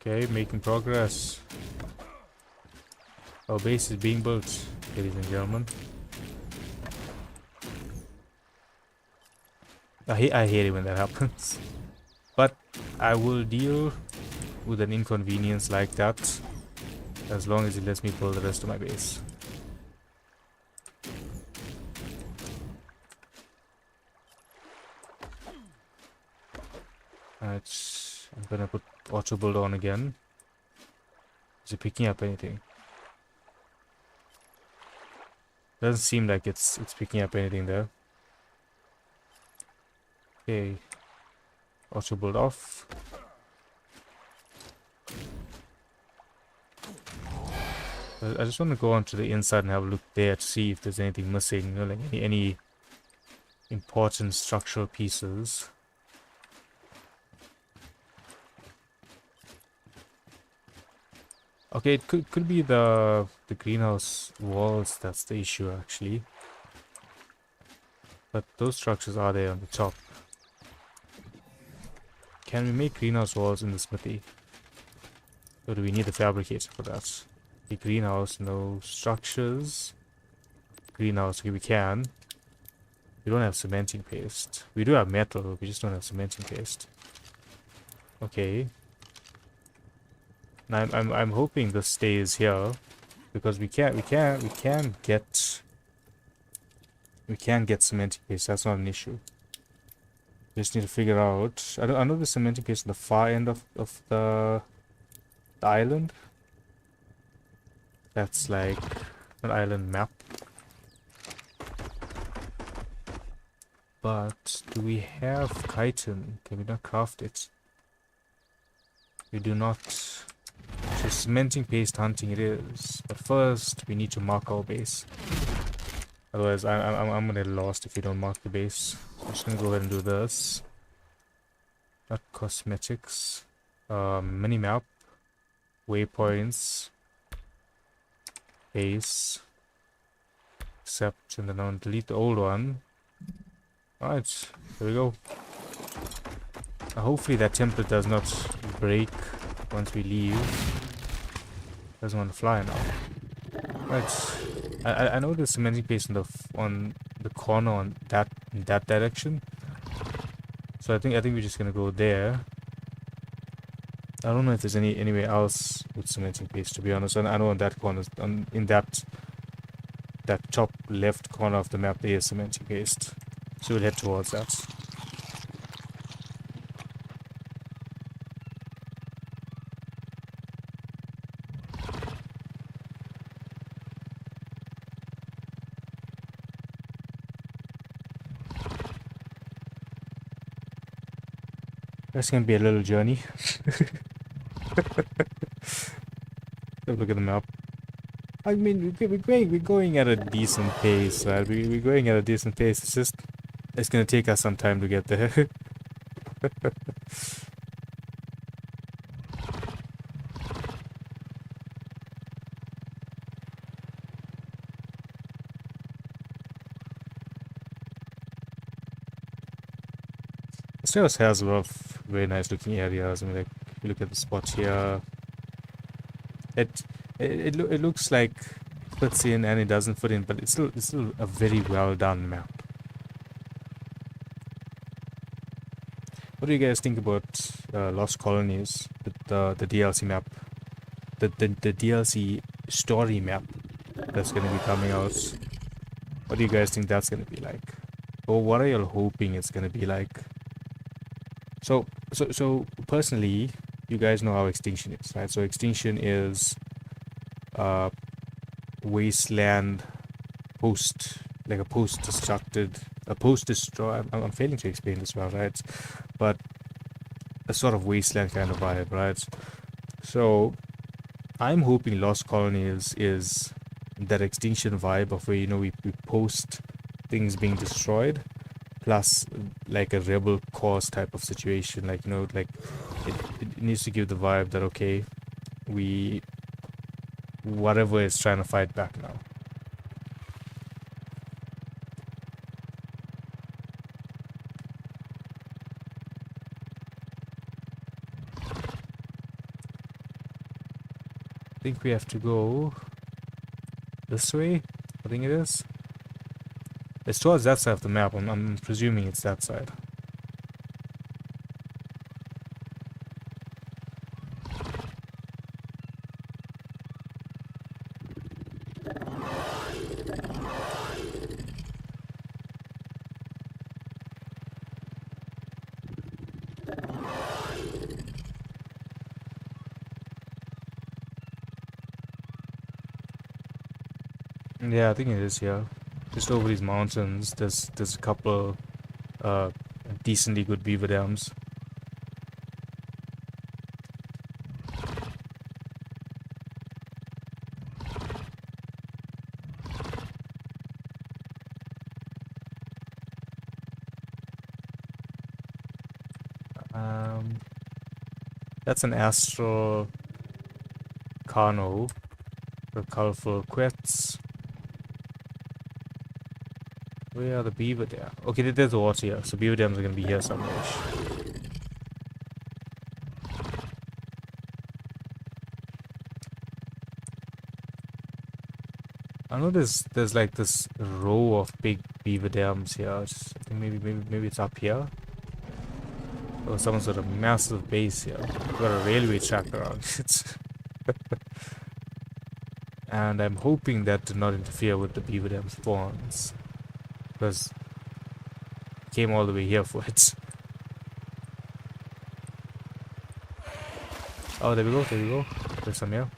Okay, making progress. Our base is being built, ladies and gentlemen. I hate it when that happens, but I will deal with an inconvenience like that as long as it lets me build the rest of my base. Alright, I'm gonna put auto build on again. Is it picking up anything? Doesn't seem like it's picking up anything there. Okay, auto build off. I just want to go onto the inside and have a look there to see if there's anything missing, you know, like any important structural pieces. Okay, it could be the greenhouse walls that's the issue actually. But those structures are there on the top. Can we make greenhouse walls in the smithy? Or do we need a fabricator for that? The greenhouse, no structures. Greenhouse, okay, we can. We don't have cementing paste. We do have metal, we just don't have cementing paste. Okay. Now I'm hoping this stays here because we can get cementing paste. That's not an issue. We just need to figure out. I know the cementing paste on the far end of the island. That's like an island map. But do we have chitin? Can we not craft it? We do not. So cementing paste hunting it is. But first we need to mark our base. Otherwise I'm gonna get lost if we don't mark the base. I'm just gonna go ahead and do this. Not cosmetics. Mini map. Waypoints. Base. Accept, and then I'll delete the old one. Alright, there we go. Hopefully that template does not break once we leave. Doesn't want to fly now. Right. I know there's cementing paste on the corner in that direction. So I think we're just gonna go there. I don't know if there's anywhere else with cementing paste, to be honest. And I know on that corner, in that top left corner of the map, there is cementing paste. So we'll head towards that. That's gonna be a little journey. Look at the map. I mean, we're going at a decent pace, right? We're going at a decent pace. It's gonna take us some time to get there. Astraeos has a lot of very nice looking areas. I mean, like, if you look at the spot here, it looks like fits in and it doesn't fit in, but it's still a very well done map. What do you guys think about Lost Colonies, the DLC map, the DLC story map that's gonna be coming out? What do you guys think that's gonna be like? Or what are you hoping it's gonna be like? So personally, you guys know how Extinction is, right? So Extinction is wasteland like a post-destroy. I'm failing to explain this well, right? But a sort of wasteland kind of vibe, right? So I'm hoping Lost Colonies is that Extinction vibe of where, you know, we post things being destroyed, plus like a rebel cause type of situation. Like, you know, like it needs to give the vibe that, okay, whatever is trying to fight back now. I think we have to go this way. I think it is. It's towards that side of the map. I'm presuming it's that side. Yeah, I think it is, yeah. Just over these mountains, there's a couple uh decently good beaver dams. Um that's an Astro Carno for colorful quets. Where are the beaver dam? Okay, there's water here, so beaver dams are gonna be here somewhere. I know there's like this row of big beaver dams here. I think maybe it's up here. Or some sort of massive base here. We've got a railway track around it. And I'm hoping that did not interfere with the beaver dam spawns. Because I came all the way here for it. Oh, there we go, there we go. There's some here.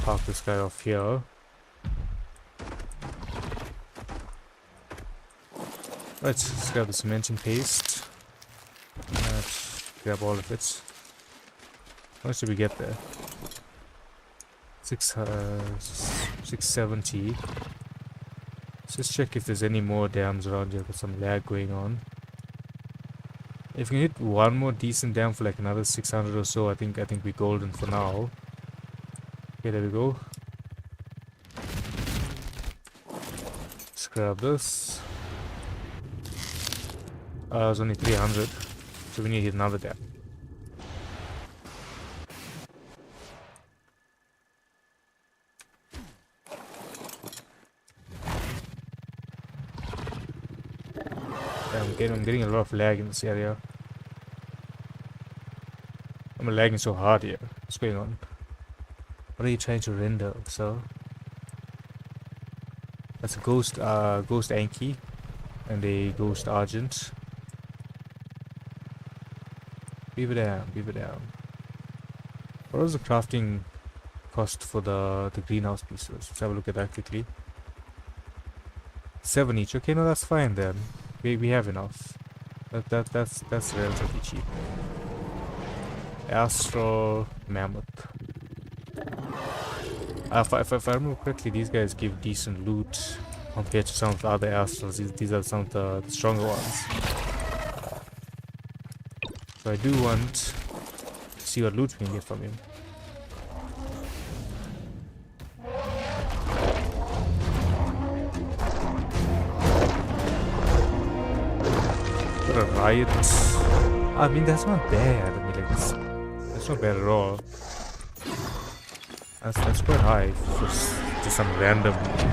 Park this guy off here. Let's grab the cementing paste. Let's grab all of it. How much did we get there? 670. Let's just check if there's any more dams around here. Got some lag going on. If we can hit one more decent dam for like another 600 or so, I think we're golden for now. Okay, there we go. Let's grab this. It was only 300, so we need to hit another dam. I'm getting a lot of lag in this area. I'm lagging so hard here. What's going on? What are you trying to render, sir? That's a ghost Anki and a ghost Argent. Beaver dam, beaver dam. What was the crafting cost for the greenhouse pieces? Let's have a look at that quickly. 7 each. Okay, no, that's fine then. We have enough. That's relatively cheap. Astro Mammoth. If I remember correctly, these guys give decent loot compared to some of the other Astros. These are some of the stronger ones. So I do want to see what loot we can get from him. What a riot. I mean, that's not bad. I mean, like, that's not bad at all. That's quite high for just some random loot, you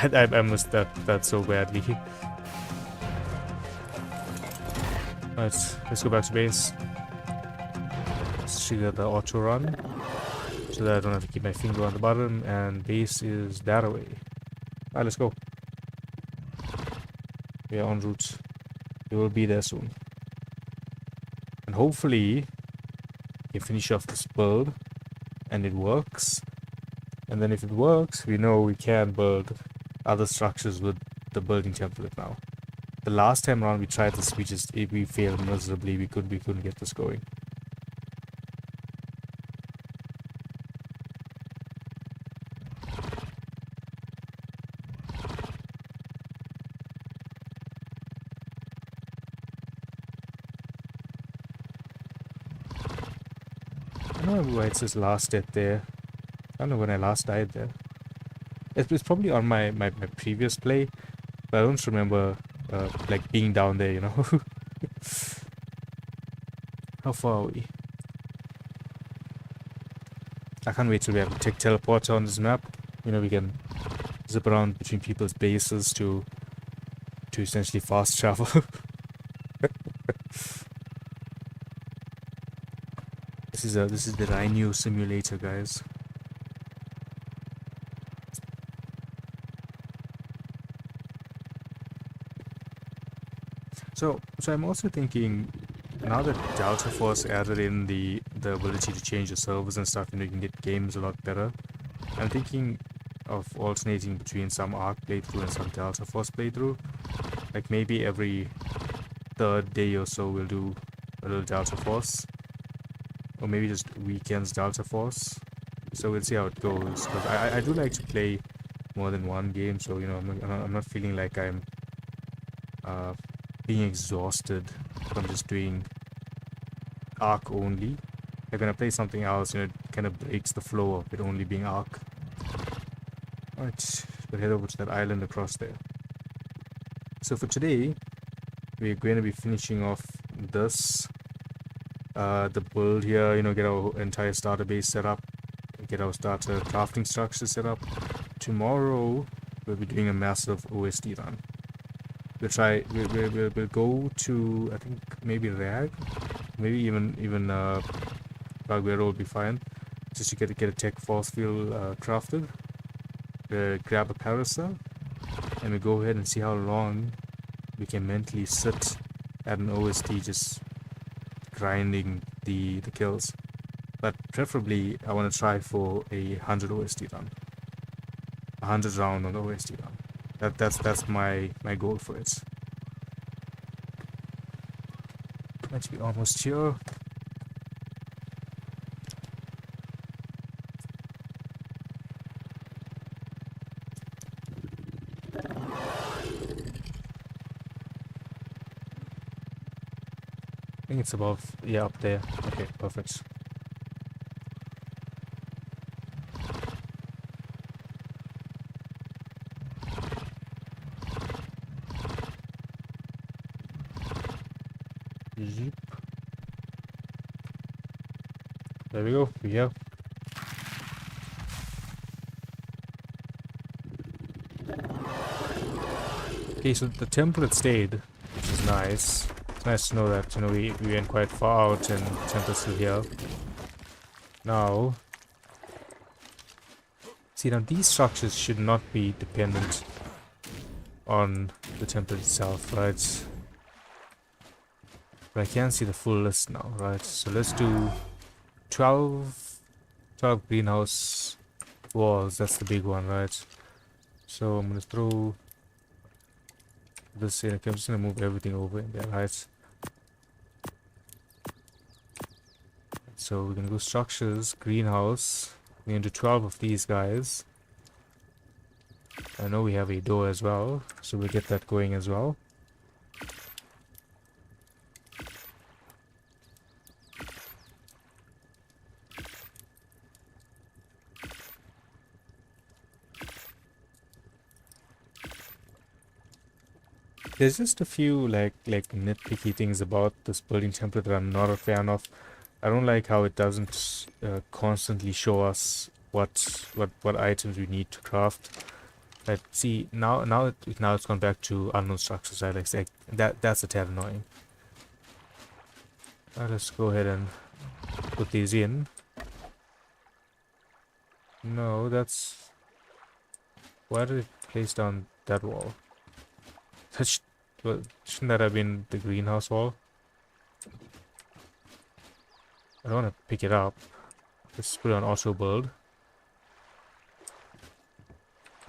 know? I missed that so badly. Let's go back to base. Let's trigger the auto run so that I don't have to keep my finger on the button, and base is that away. Alright, let's go. We are en route. We will be there soon. And hopefully we finish off this build and it works. And then if it works, we know we can build other structures with the building template now. The last time around we tried this, we failed miserably. We couldn't get this going. I don't know why it says last death there. I don't know when I last died there. It's probably on my previous play, but I don't remember like being down there, you know. How far are we? I can't wait till we have a tech teleporter on this map. You know, we can zip around between people's bases to essentially fast travel. This is the Rhino simulator, guys. So I'm also thinking, now that Delta Force added in the ability to change the servers and stuff, you can get games a lot better. I'm thinking of alternating between some Arc playthrough and some Delta Force playthrough. Like maybe every third day or so we'll do a little Delta Force, or maybe just weekends Delta Force. So we'll see how it goes. Because I do like to play more than one game, so I'm not feeling like I'm uh, being exhausted from just doing Arc only. Like when I play something else, it kind of breaks the flow of it only being Arc. Alright, we'll head over to that island across there. So for today, we're going to be finishing off this, the build here, get our entire starter base set up, get our starter crafting structure set up. Tomorrow, we'll be doing a massive OSD run. We'll go to, I think, maybe Rag, maybe even Raguero will be fine, just to get a tech force field crafted. Grab a carousel, and we go ahead and see how long we can mentally sit at an OSD just grinding the kills. But preferably, I want to try for a 100 OSD run, 100 round on the OSD run. That's my goal for it. Might be almost here. I think it's above, yeah, up there. Okay, perfect. Zip. There we go, we're here. Okay, so the template stayed, which is nice. It's nice to know that, we went quite far out and the template's still here. Now, see, now these structures should not be dependent on the template itself, right? But I can see the full list now, right? So let's do 12 greenhouse walls. That's the big one, right? So I'm gonna throw this in. Okay, I'm just gonna move everything over in there, right? So we're gonna go structures, greenhouse. We're gonna do 12 of these guys. I know we have a door as well, so we'll get that going as well. There's just a few like nitpicky things about this building template that I'm not a fan of. I don't like how it doesn't constantly show us what items we need to craft. But see, now it's gone back to unknown structures. Right? Like that's a tad annoying. Let's go ahead and put these in. No, that's, why did it place down that wall? Shouldn't that have been the greenhouse wall? I don't want to pick it up. Let's put it on auto build.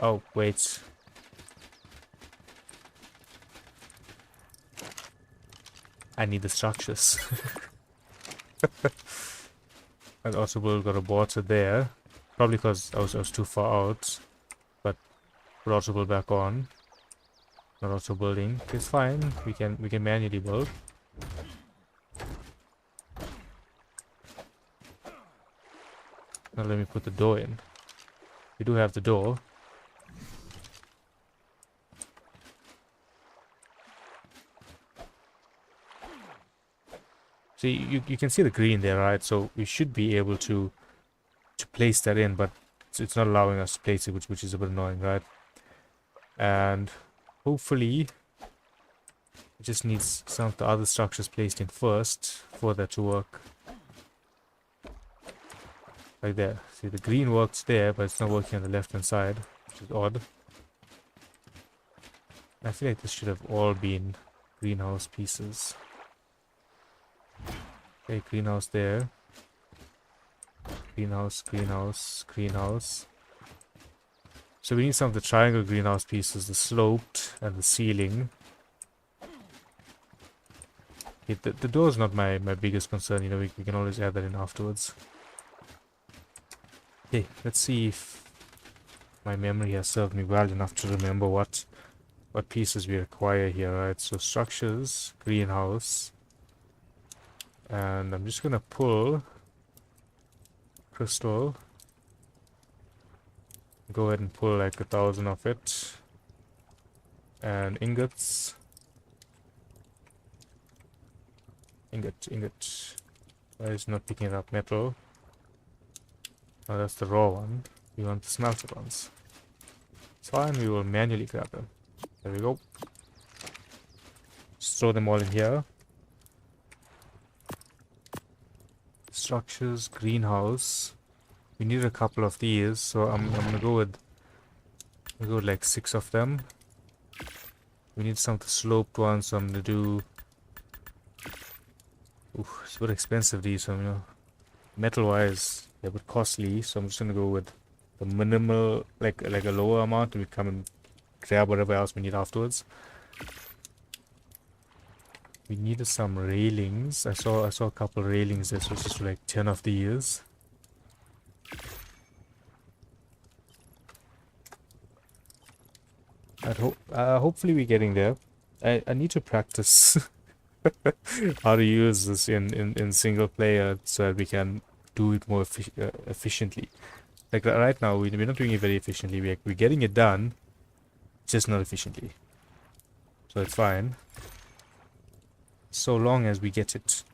Oh, wait. I need the structures. And auto build got aborted there. Probably because I was too far out. But put auto build back on. Not auto building. It's fine. We can manually build. Now let me put the door in. We do have the door. See, you can see the green there, right? So we should be able to place that in, but it's not allowing us to place it, which is a bit annoying, right? And hopefully it just needs some of the other structures placed in first for that to work. Like there. See, the green works there, but it's not working on the left hand side, which is odd. I feel like this should have all been greenhouse pieces. Okay, greenhouse there. Greenhouse, greenhouse, greenhouse. So we need some of the triangle greenhouse pieces, the sloped and the ceiling. Okay, the door is not my biggest concern, you know, we can always add that in afterwards. Okay, let's see if my memory has served me well enough to remember what pieces we require here, right? So structures, greenhouse, and I'm just gonna pull crystal. Go ahead and pull like 1,000 of it. And ingots. Ingot. Why is not picking it up? Metal. Oh, that's the raw one. We want the smelted ones. It's fine, we will manually grab them. There we go. Just throw them all in here. Structures, greenhouse. We need a couple of these, so I'm gonna go with like 6 of them. We need some of the sloped ones, so I'm gonna do. Oof, it's a bit expensive these, so you know, metal wise they're a bit costly, so I'm just gonna go with the minimal, like a lower amount, and we come and grab whatever else we need afterwards. We needed some railings. I saw a couple railings there, so it's just like 10 of these. Hopefully we're getting there. I need to practice how to use this in single player so that we can do it more efficiently. Like right now, we're not doing it very efficiently. We're getting it done, just not efficiently. So it's fine. So long as we get it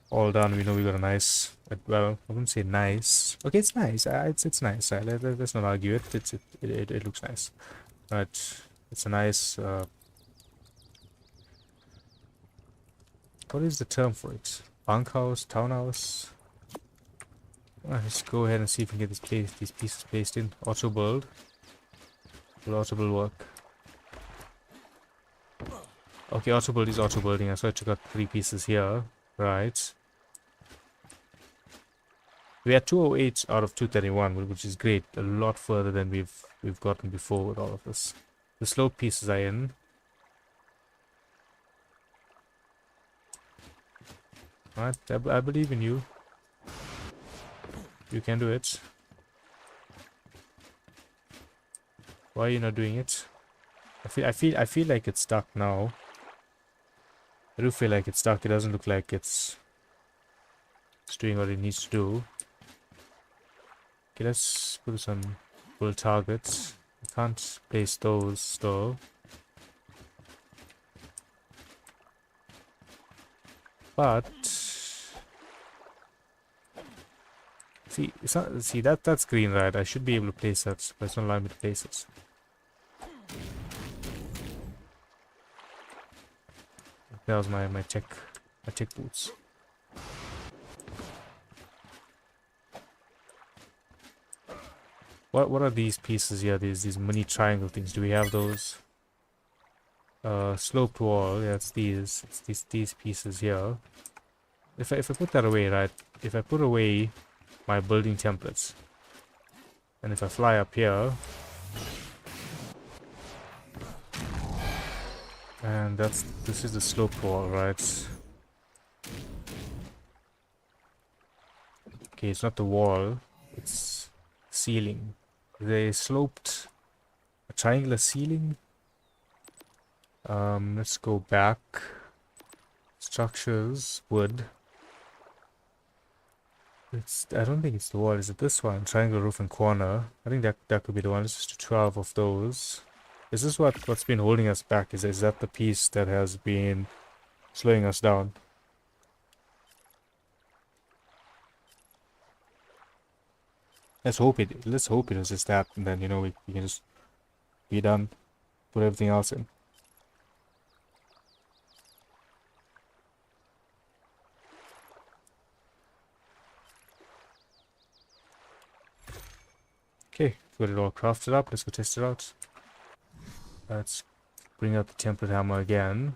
all done, we know we got a nice. Well, I wouldn't say nice. Okay, it's nice. It's nice. Let's not argue it. It looks nice. But it's a nice. What is the term for it? Bunkhouse, townhouse. Let's go ahead and see if we can get these pieces placed in. Auto build. Will auto build work? Okay, auto build is auto building. So I took out 3 pieces here. Right. We had 208 out of 231, which is great. A lot further than we've gotten before with all of this. The slope pieces are in. Alright, I believe in you. You can do it. Why are you not doing it? I feel like it's stuck now. I do feel like it's stuck. It doesn't look like it's doing what it needs to do. Okay, let's put this on full targets. I can't place those though. But see that's green, right? I should be able to place that, but it's not allowing me to place it. That was my tech boots. What are these pieces here? These mini triangle things. Do we have those? Sloped wall. Yeah, it's these. It's these pieces here. If I put that away, right? If I put away my building templates, and if I fly up here, and this is the sloped wall, right? Okay, it's not the wall. It's ceiling. They sloped a triangular ceiling. Let's go back. Structures, wood. I don't think it's the wall. Is it this one? Triangle roof and corner. I think that could be the one. Let's just do 12 of those. Is this what's been holding us back? Is that the piece that has been slowing us down? Let's hope it was just that, and then you know we can just be done. Put everything else in. Okay, got it all crafted up. Let's go test it out. Let's bring out the template hammer again.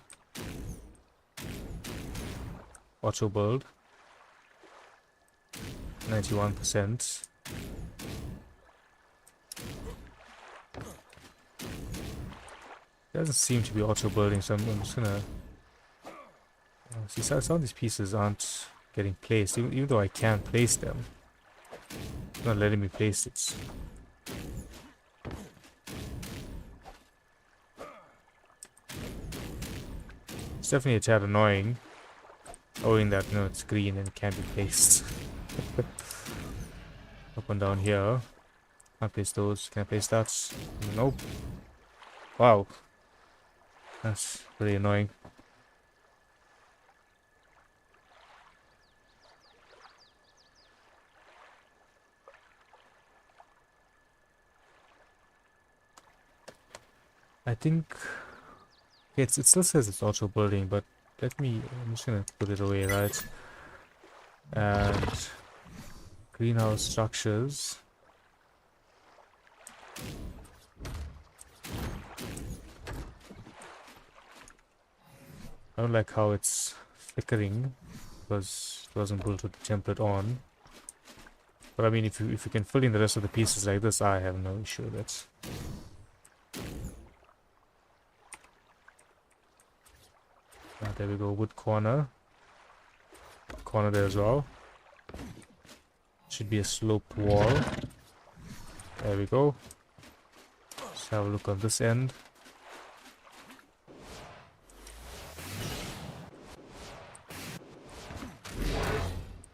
auto build. 91%. Doesn't seem to be auto building, so I'm just gonna see some of these pieces aren't getting placed, even though I can place them. It's not letting me place it. It's definitely a tad annoying, owing that it's green and it can't be placed. Up and down here. Can't place those. Can I place that? Nope. Wow. That's really annoying. I think it still says it's auto building, but I'm just gonna put it away, right? And greenhouse structures. I don't like how it's flickering because it wasn't built with the template on. But I mean, if you can fill in the rest of the pieces like this, I have no issue with it. There we go, wood corner. Corner there as well. Should be a sloped wall. There we go. Let's have a look on this end.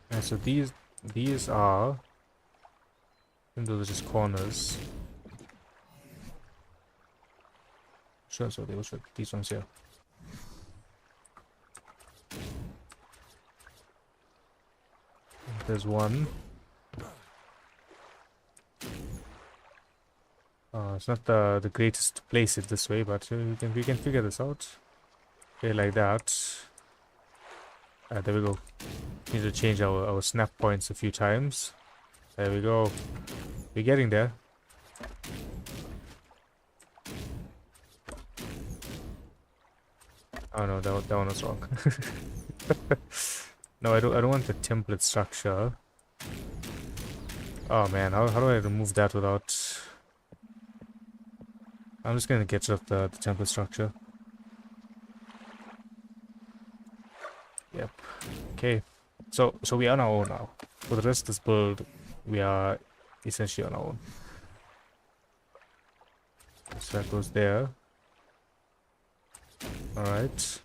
And so these are, even though they're just corners. Sure, so they will show these ones here. There's one. It's not the greatest to place it this way, but we can figure this out. Okay, like that. There we go. Need to change our snap points a few times. There we go. We're getting there. Oh no, that one was wrong. No, I don't want the template structure. Oh man, how do I remove that without? I'm just gonna get rid of the template structure. Yep. Okay. So we are on our own now. For the rest of this build, we are essentially on our own. So that goes there. Alright.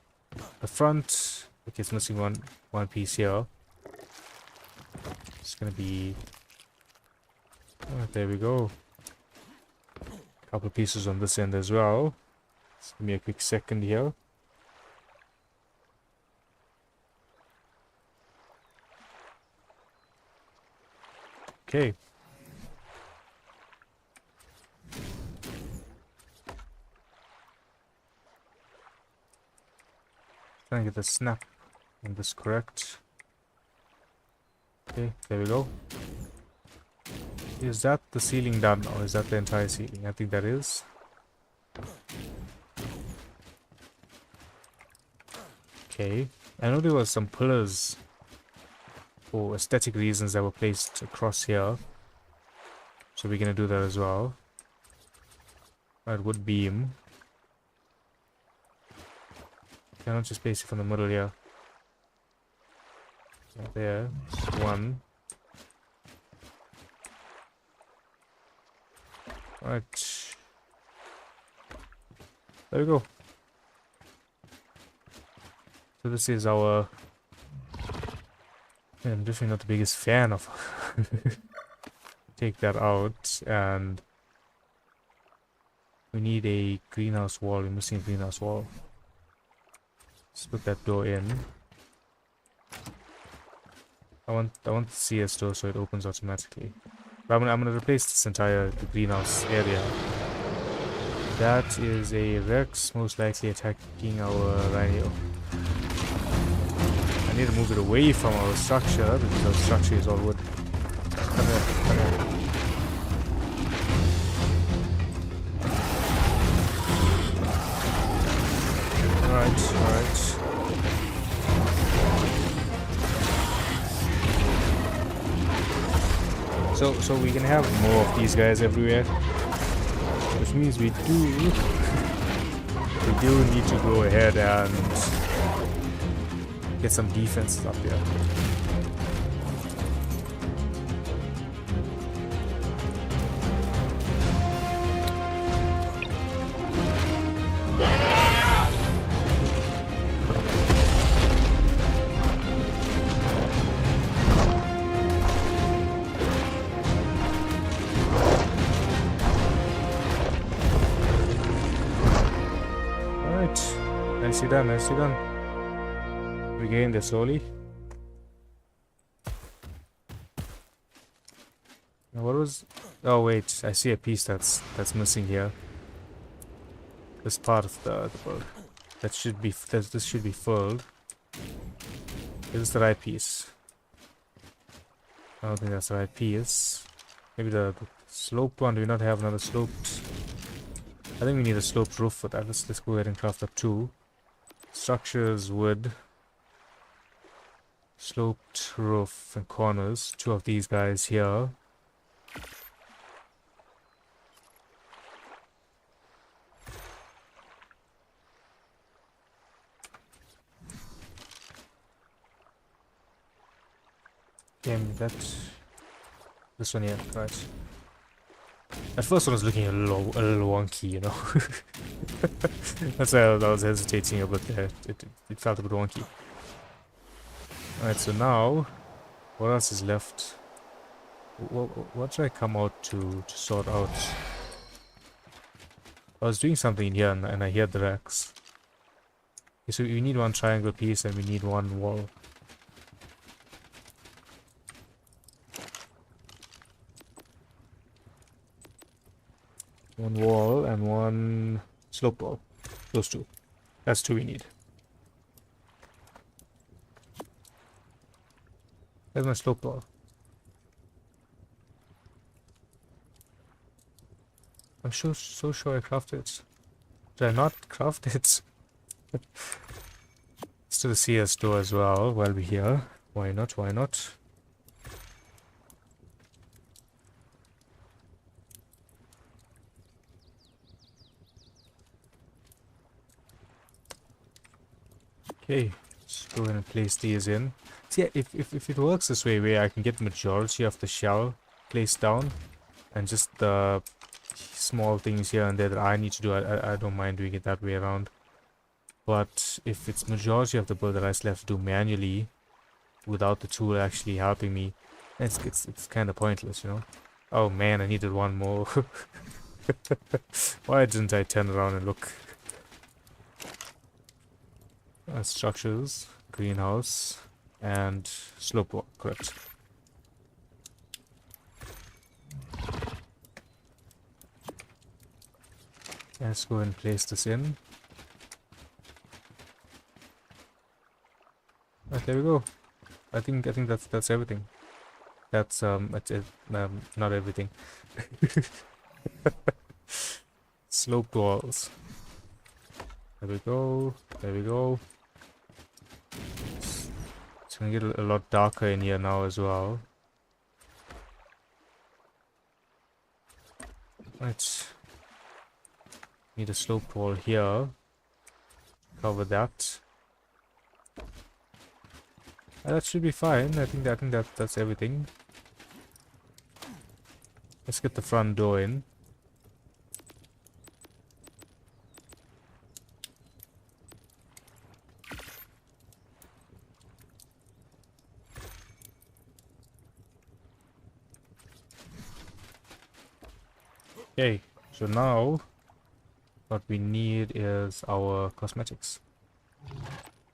The front, okay, it's missing one piece here. It's gonna be there we go. Couple of pieces on this end as well. Just give me a quick second here. Okay. Trying to get the snap on this correct. Okay, there we go. Is that the ceiling done, or is that the entire ceiling? I think that is. Okay. I know there were some pillars for aesthetic reasons that were placed across here. So we're gonna do that as well. Right, wood beam. Cannot just place it from the middle here. Right there. Just one. Right. There we go. So this is our... Yeah, I'm definitely not the biggest fan of... Take that out, and... We need a greenhouse wall. We're missing a greenhouse wall. Let's put that door in. I want the CS door so it opens automatically. But I'm gonna replace this entire greenhouse area. That is a Rex, most likely attacking our Rhino. I need to move it away from our structure because our structure is all wood. Come here, come here. Alright, alright. So we can have more of these guys everywhere, which means we do need to go ahead and get some defenses up here. Nicely done, nicely done. We gained this slowly. Now what was... Oh wait, I see a piece that's missing here. This part of the boat. This should be filled. Is this the right piece? I don't think that's the right piece. Maybe the sloped one. Do we not have another sloped? I think we need a sloped roof for that. Let's go ahead and craft up 2. Structures, wood, sloped roof and corners. 2 of these guys here. Damn, this one here, right. At first one was looking a little wonky, you know. That's why I was hesitating a bit there. It felt a bit wonky. Alright, so now, what else is left? What should I come out to sort out? I was doing something in here and I heard the racks. Okay, so we need 1 triangle piece and we need 1 wall. One wall and 1 slope wall. Those 2. That's 2 we need. Where's my slope wall? I'm so sure I crafted it. Did I not craft it? Let's do the CS door as well while we're here. Why not? Why not? Okay, let's go ahead and place these in. See, if it works this way, where I can get majority of the shell placed down, and just the small things here and there that I need to do, I don't mind doing it that way around. But if it's majority of the build that I still have to do manually, without the tool actually helping me, it's kind of pointless, you know. Oh man, I needed 1 more. Why didn't I turn around and look? Structures, greenhouse, and slope walk, correct. Let's go and place this in. Right, there we go. I think that's everything. That's not everything. Sloped walls. There we go. There we go. It's gonna get a lot darker in here now as well. Right. Need a sloped wall here. Cover that. That should be fine. I think that's everything. Let's get the front door in. Okay, so now what we need is our cosmetics.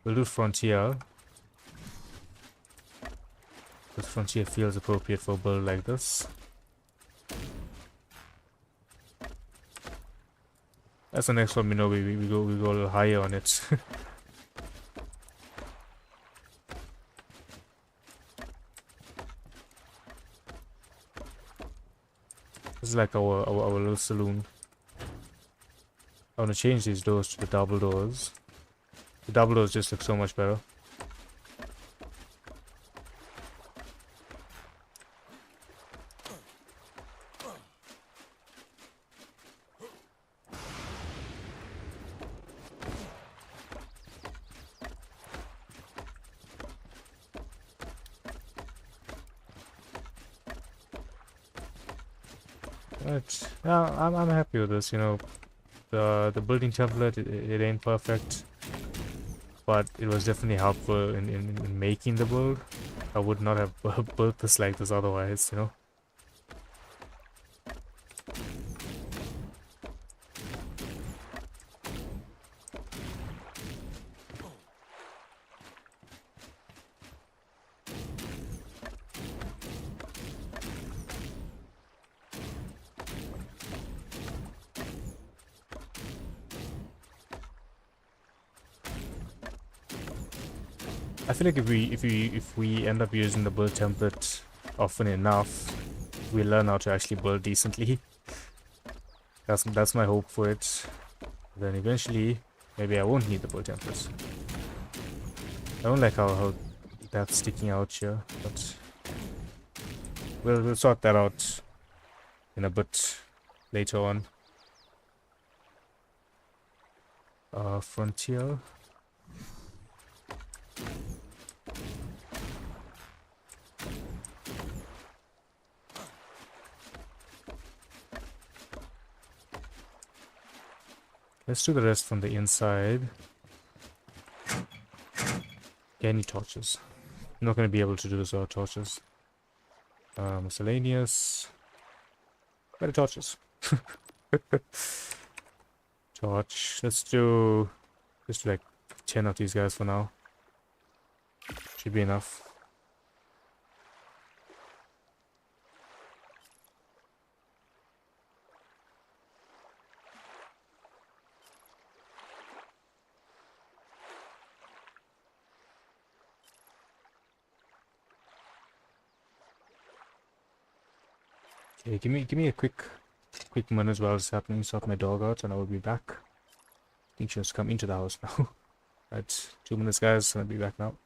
We'll do frontier. This frontier feels appropriate for a build like this. That's the next one we know. We go a little higher on it. This is like our little saloon. I want to change these doors to the double doors. The double doors just look so much better. But I'm happy with this. You know, the building template it ain't perfect, but it was definitely helpful in making the build. I would not have built this like this otherwise. You know. I feel like if we end up using the build template often enough, we learn how to actually build decently. That's my hope for it. Then eventually, maybe I won't need the build templates. I don't like how that's sticking out here, but we'll sort that out in a bit later on. Frontier. Let's do the rest from the inside. Get any torches? I'm not going to be able to do this without torches. Miscellaneous. Better torches. Torch. Let's do just like 10 of these guys for now. Should be enough. Okay, give me a quick minute while it's happening. Sort my dog out, and I will be back. I think she has come into the house now. Right, 2 minutes, guys. I'll be back now.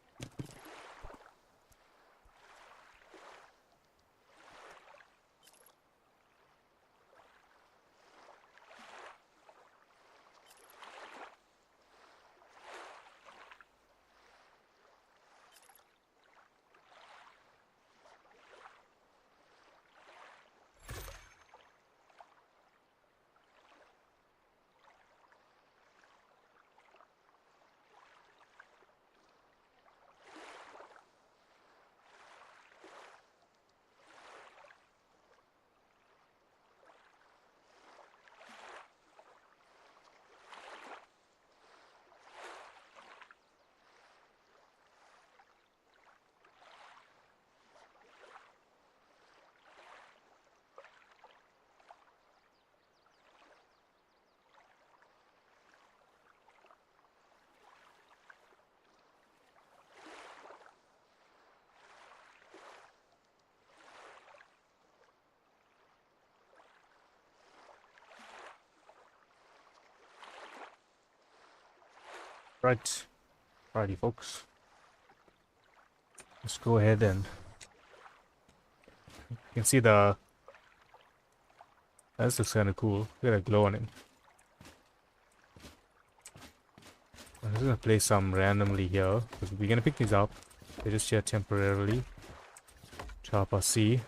Right. Alrighty, folks. Let's go ahead and you can see the this looks kind of cool. Look at a glow on him. I'm just gonna place some randomly here because we're gonna pick these up. They're just here temporarily to help us see. You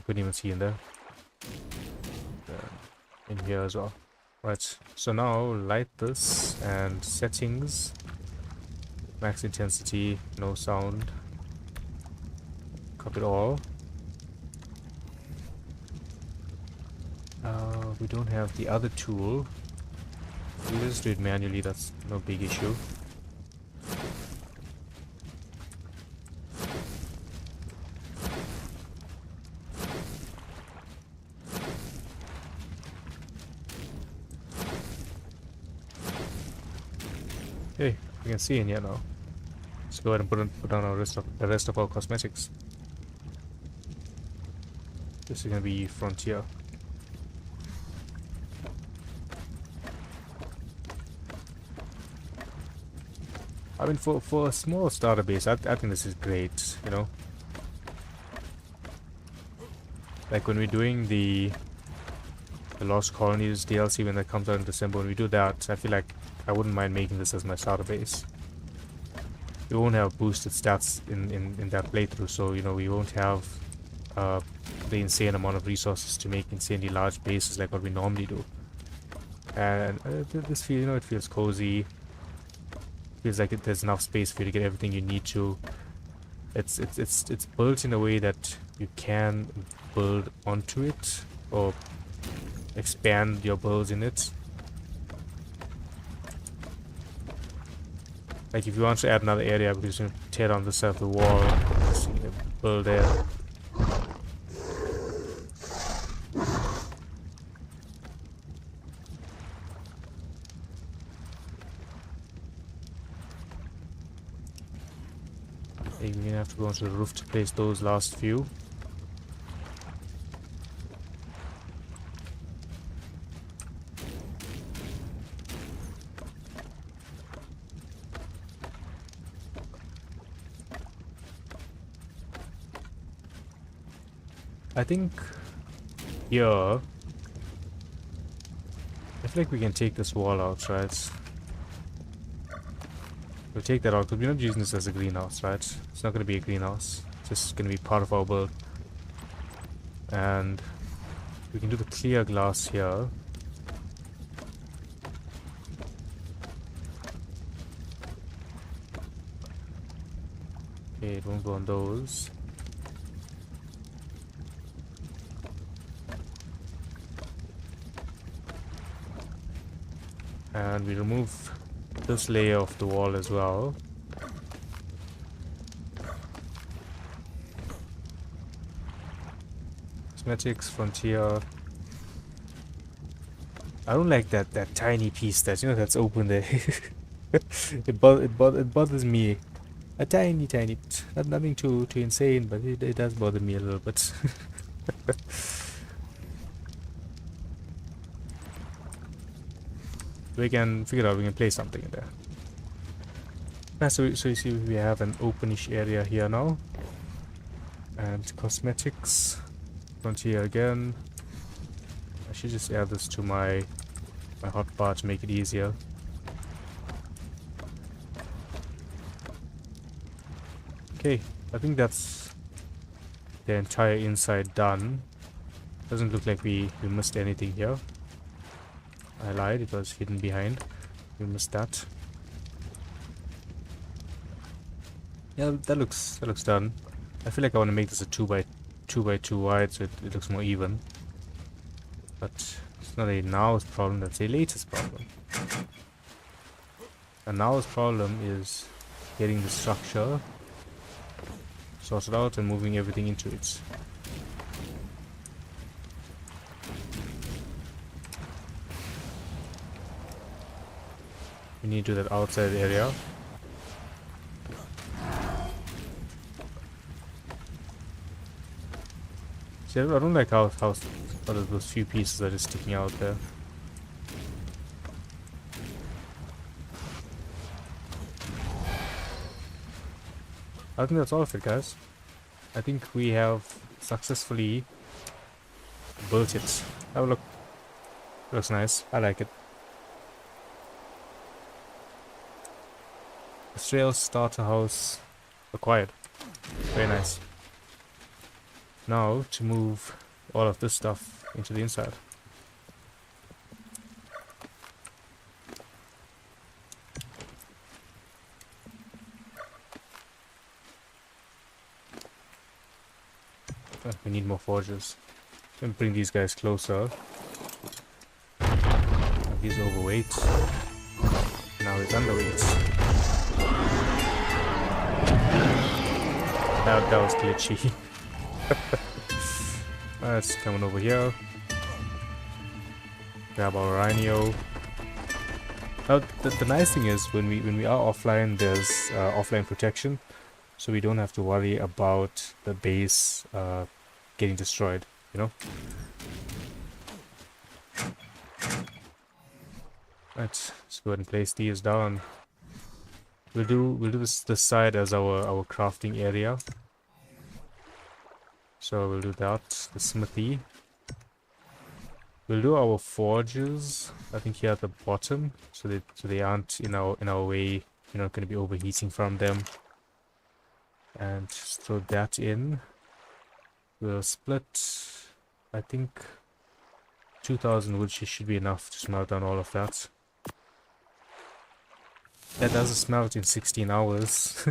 couldn't even see in there. In here as well. Right, so now light this and settings, max intensity, no sound, copy it all. We don't have the other tool. We just do it manually, that's no big issue. Hey, you can see in here now. Let's go ahead and put on the rest of our cosmetics. This is gonna be Frontier. I mean, for a small starter base, I think this is great. You know, like when we're doing the Lost Colonies DLC when that comes out in December, when we do that, I feel like I wouldn't mind making this as my starter base. we won't have boosted stats in that playthrough, so you know we won't have uh, the insane amount of resources to make insanely large bases like what we normally do. And this feel, you know, it feels cozy. Feels like there's enough space for you to get everything you need to. It's built in a way that you can build onto it or expand your builds in it. Like if you want to add another area, because you tear down this side of the wall, just build there. You're gonna have to go onto the roof to place those last few. I think here, I feel like we can take this wall out, right? We'll take that out because we're not using this as a greenhouse, right? It's not going to be a greenhouse. It's just going to be part of our build. And we can do the clear glass here. Okay, it won't go on those. And we remove this layer of the wall as well. Cosmetics, frontier. I don't like that tiny piece that's open there. it bothers me. A tiny, nothing too insane, but it does bother me a little bit. We can figure out, we can place something in there. So you see we have an openish area here now. And cosmetics. Frontier again. I should just add this to my hotbar to make it easier. Okay, I think that's the entire inside done. Doesn't look like we missed anything here. I lied, it was hidden behind. We missed that. Yeah, that looks done. I feel like I want to make this a 2 by 2 wide, so it looks more even. But it's not a now's problem, that's a latest problem. And now's problem is getting the structure sorted out and moving everything into it. We need to do that outside area. See, I don't like how those few pieces are just sticking out there. I think that's all of it, guys. I think we have successfully built it. Have a look. Looks nice. I like it. Astraeos starter house acquired. Very nice. Now to move all of this stuff into the inside. We need more forges. And bring these guys closer. He's overweight. Now he's underweight. That was glitchy. Let's come on over here. Grab our rhino. Now the nice thing is when we are offline, there's offline protection, so we don't have to worry about the base getting destroyed. You know. Let's go ahead and place these down. We'll do this side as our crafting area. So we'll do that. The smithy. We'll do our forges, I think, here at the bottom, so they aren't in our way you're not going to be overheating from them. And just throw that in. We'll split, I think 2000 wood should be enough to smelt down all of that. That doesn't smelt in 16 hours.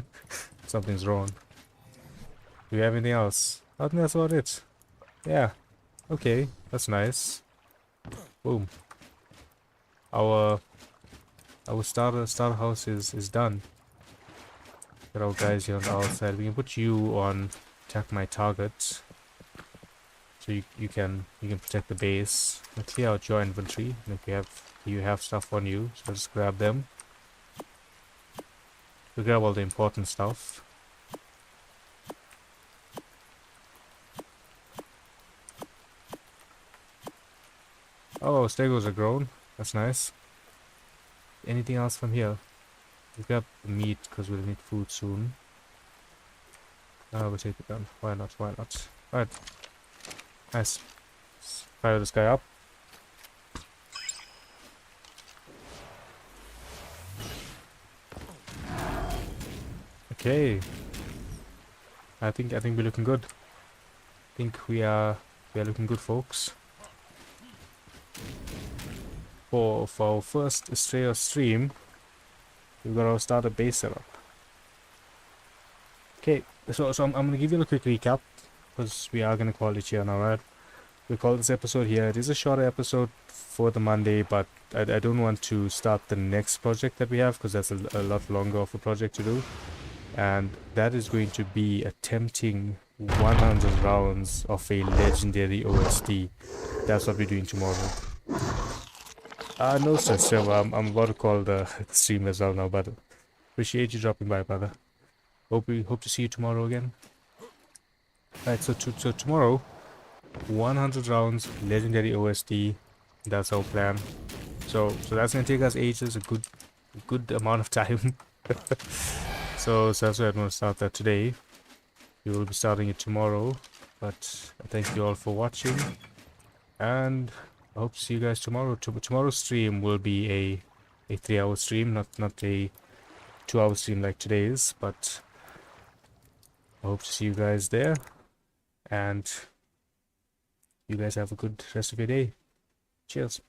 Something's wrong. Do we have anything else? I think that's about it. Yeah. Okay, that's nice. Boom. Our starter house is done. Got our guys here on the outside. We can put you on attack my target. So you can protect the base. And clear out your inventory. And if you have stuff on you, so just grab them. We grab all the important stuff. Oh, Astraeos are grown. That's nice. Anything else from here? We grab the meat because we'll need food soon. We'll take it down. Why not? Why not? Alright. Nice. Let's fire this guy up. Okay. I think we're looking good. I think we are looking good, folks. For our first Astraeos stream, we've got our starter base set up. Okay, so I'm gonna give you a quick recap because we are gonna call it here now, right? We call this episode here. It is a shorter episode for the Monday, but I don't want to start the next project that we have because that's a lot longer of a project to do. And that is going to be attempting 100 rounds of a legendary OSD. That's what we're doing tomorrow. No stress, Trevor. I'm about to call the stream as well now, but appreciate you dropping by, brother. Hope to see you tomorrow again. Right, so tomorrow, 100 rounds, legendary OSD. That's our plan. So that's gonna take us ages, a good amount of time. So that's why I'm gonna start that today. We will be starting it tomorrow. But thank you all for watching, and I hope to see you guys tomorrow. Tomorrow's stream will be a 3-hour stream, not a 2-hour stream like today's. But I hope to see you guys there, and you guys have a good rest of your day. Cheers.